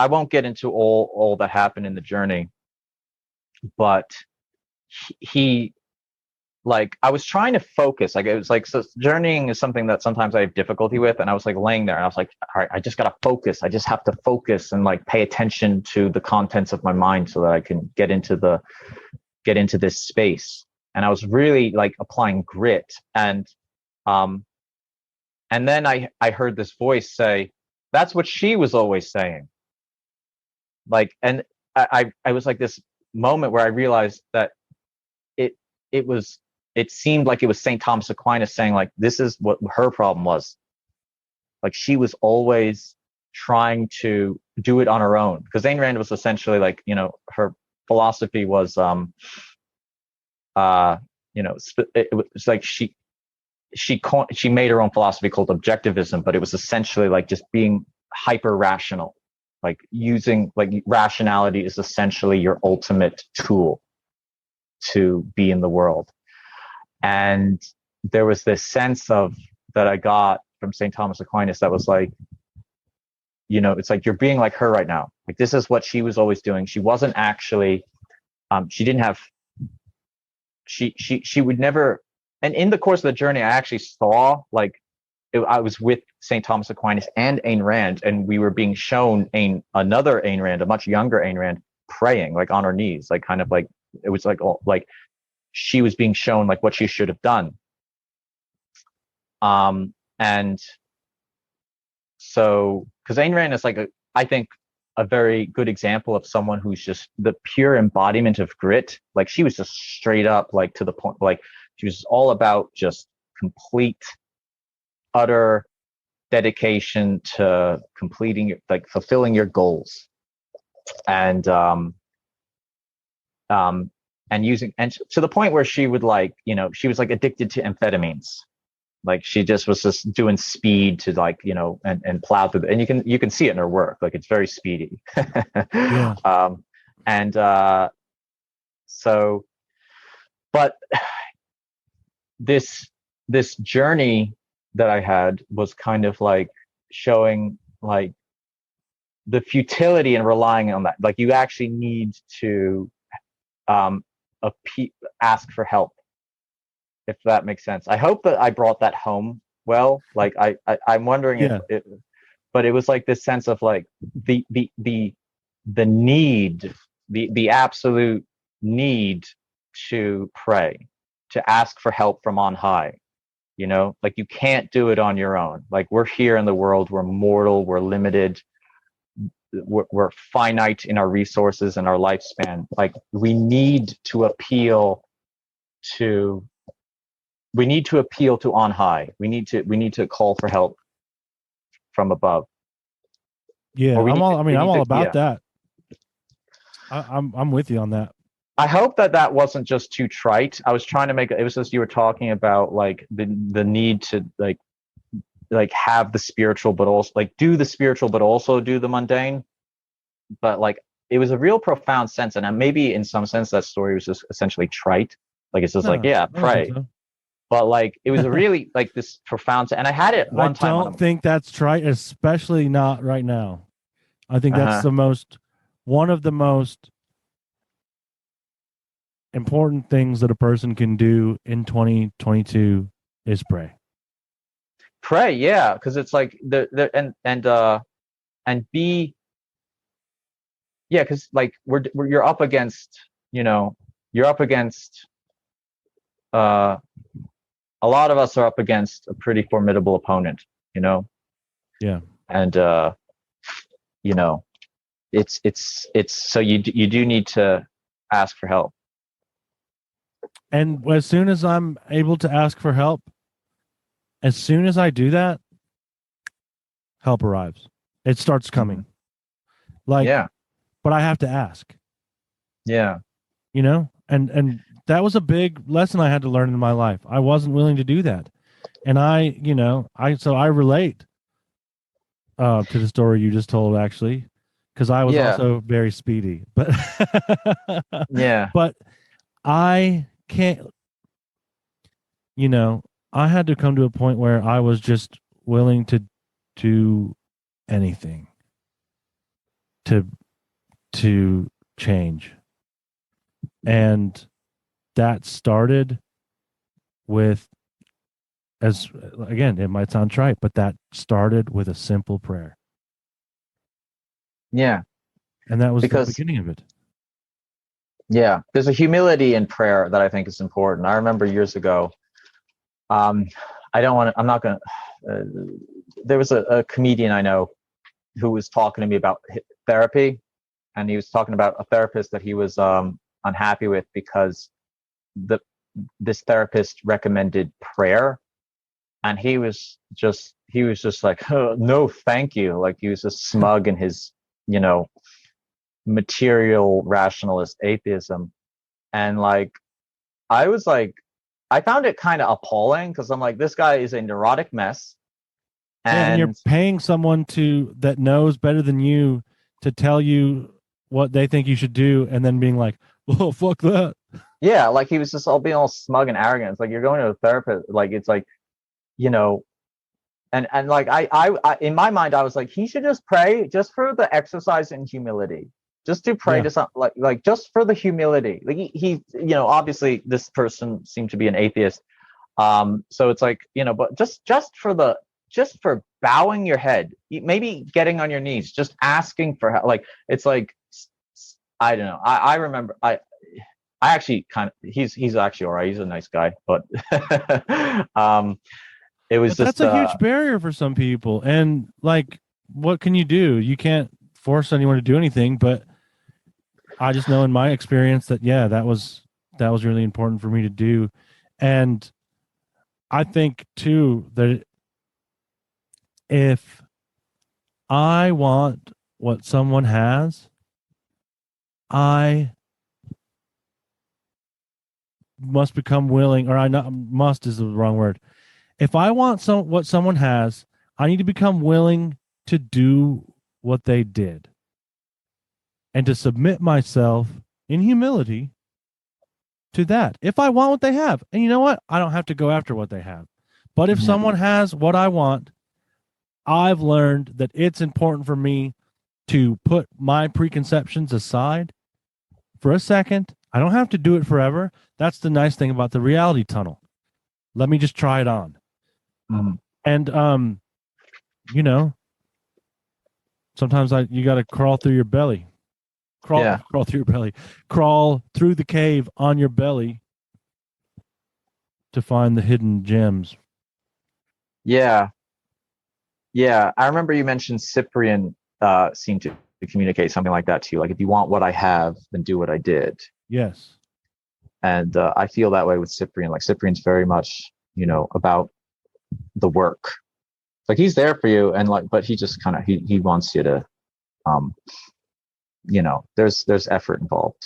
won't get into all that happened in the journey, but he like, I was trying to focus. Like, it was like, so journeying is something that sometimes I have difficulty with. And I was like laying there and I was like, all right, I just got to focus. I just have to focus and like pay attention to the contents of my mind so that I can get into this space. And I was really like applying grit. And then I heard this voice say, that's what she was always saying. Like, and I was like this moment where I realized that it seemed like it was St. Thomas Aquinas saying, like, this is what her problem was. Like, she was always trying to do it on her own, because Ayn Rand was essentially like, her philosophy was it was like she made her own philosophy called objectivism, but it was essentially like just being hyper rational, like using like rationality is essentially your ultimate tool to be in the world. And there was this sense of that I got from St. Thomas Aquinas that was like, it's like you're being like her right now. Like this is what she was always doing. She wasn't actually, she didn't have, she would never. And in the course of the journey, I actually saw like I was with St. Thomas Aquinas and Ayn Rand, and we were being shown another Ayn Rand, a much younger Ayn Rand, praying like on her knees, like kind of like it was like like she was being shown like what she should have done. And so because Ayn Rand is like I think a very good example of someone who's just the pure embodiment of grit. Like she was just straight up like to the point, like she was all about just complete, utter dedication to completing, like fulfilling your goals, and using, and to the point where she would like, she was like addicted to amphetamines. Like she just was just doing speed to like, and plow through, and you can see it in her work. Like it's very speedy. Yeah. And so, but this journey that I had was kind of like showing like the futility in relying on that. Like you actually need to ask for help, if that makes sense. I hope that I brought that home well. Like I'm wondering if but it was like this sense of like the need, the absolute need to pray, to ask for help from on high. Like you can't do it on your own. Like we're here in the world, we're mortal, we're limited, we're finite in our resources and our lifespan. Like we need to appeal to on high. We need to call for help from above. Yeah, I'm all about that. I'm with you on that. I hope that wasn't just too trite. I was trying to make it was just, you were talking about like the need to like have the spiritual, but also like do the spiritual, but also do the mundane. But like it was a real profound sense, and maybe in some sense that story was just essentially trite. Like it's just pray. So. But like it was a really like this profound, and I had it one time. I don't think that's trite, especially not right now. I think that's one of the most important things that a person can do in 2022 is pray. Pray, yeah, because it's like and be, yeah, because like you're up against, a lot of us are up against a pretty formidable opponent, Yeah. And it's so you do need to ask for help. And as soon as I'm able to ask for help, as soon as I do that, help arrives. It starts coming. Mm-hmm. Like, yeah. But I have to ask. Yeah. And that was a big lesson I had to learn in my life. I wasn't willing to do that. And I relate to the story you just told, actually, because I was also very speedy. But yeah. But I can't, I had to come to a point where I was just willing to do anything to change. And that started with, as again, it might sound trite, but that started with a simple prayer. Yeah. And that was the beginning of it. Yeah. There's a humility in prayer that I think is important. I remember years ago, there was a comedian I know who was talking to me about therapy, and he was talking about a therapist that he was unhappy with because this therapist recommended prayer, and he was just like, oh, no thank you. Like he was just smug in his material rationalist atheism. And like I was like, I found it kind of appalling because I'm like, this guy is a neurotic mess. And you're And paying someone that knows better than you to tell you what they think you should do, and then being like, "Well, fuck that." yeah, like he was just all being all smug and arrogant. It's like you're going to a therapist, like it's like, you know, and like I in my mind I was like, he should just pray just for the exercise in humility, just to pray Yeah. to something like just for the humility. Like he obviously this person seemed to be an atheist, so it's like, but just for bowing your head, maybe getting on your knees, just asking for help. Like it's like, I don't know. I remember I actually kind of, he's actually all right. He's a nice guy, but it was But just that's a huge barrier for some people. And like, what can you do? You can't force anyone to do anything, but I just know in my experience that, yeah, that was really important for me to do. And I think too that if I want what someone has, I must become willing, or I not must is the wrong word. If I want what someone has, I need to become willing to do what they did and to submit myself in humility to that. If I want what they have, and you know what? I don't have to go after what they have. But if someone has what I want, I've learned that it's important for me to put my preconceptions aside for a second. I don't have to do it forever. That's the nice thing about the reality tunnel. Let me just try it on. Mhm. And sometimes you got to crawl through your belly. Crawl through your belly. Crawl through the cave on your belly to find the hidden gems. Yeah. I remember you mentioned Cyprian seemed to communicate something like that to you. Like, if you want what I have, then do what I did. Yes. And I feel that way with Cyprian. Like, Cyprian's very much, about the work. Like, he's there for you, and like, but he just kind of he wants you to, there's effort involved.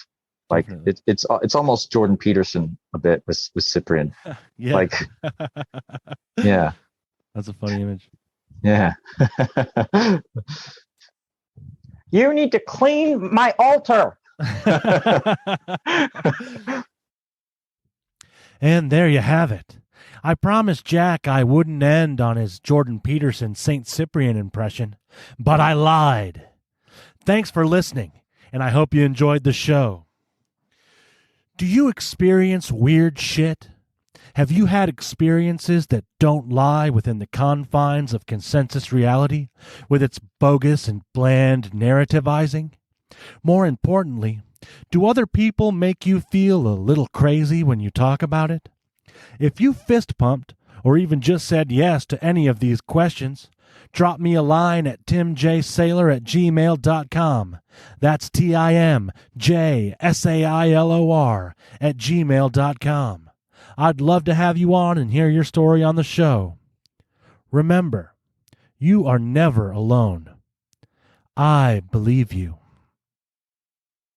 Like, it's almost Jordan Peterson a bit with Cyprian. Yeah. Like, yeah. That's a funny image. Yeah. You need to clean my altar. And there you have it. I promised Jack I wouldn't end on his Jordan Peterson St. Cyprian impression, but I lied. Thanks for listening, and I hope you enjoyed the show. Do you experience weird shit? Have you had experiences that don't lie within the confines of consensus reality, with its bogus and bland narrativizing? More importantly, do other people make you feel a little crazy when you talk about it? If you fist pumped, or even just said yes to any of these questions, drop me a line at timjsailor@gmail.com. That's TIMJSAILOR@gmail.com. I'd love to have you on and hear your story on the show. Remember, you are never alone. I believe you.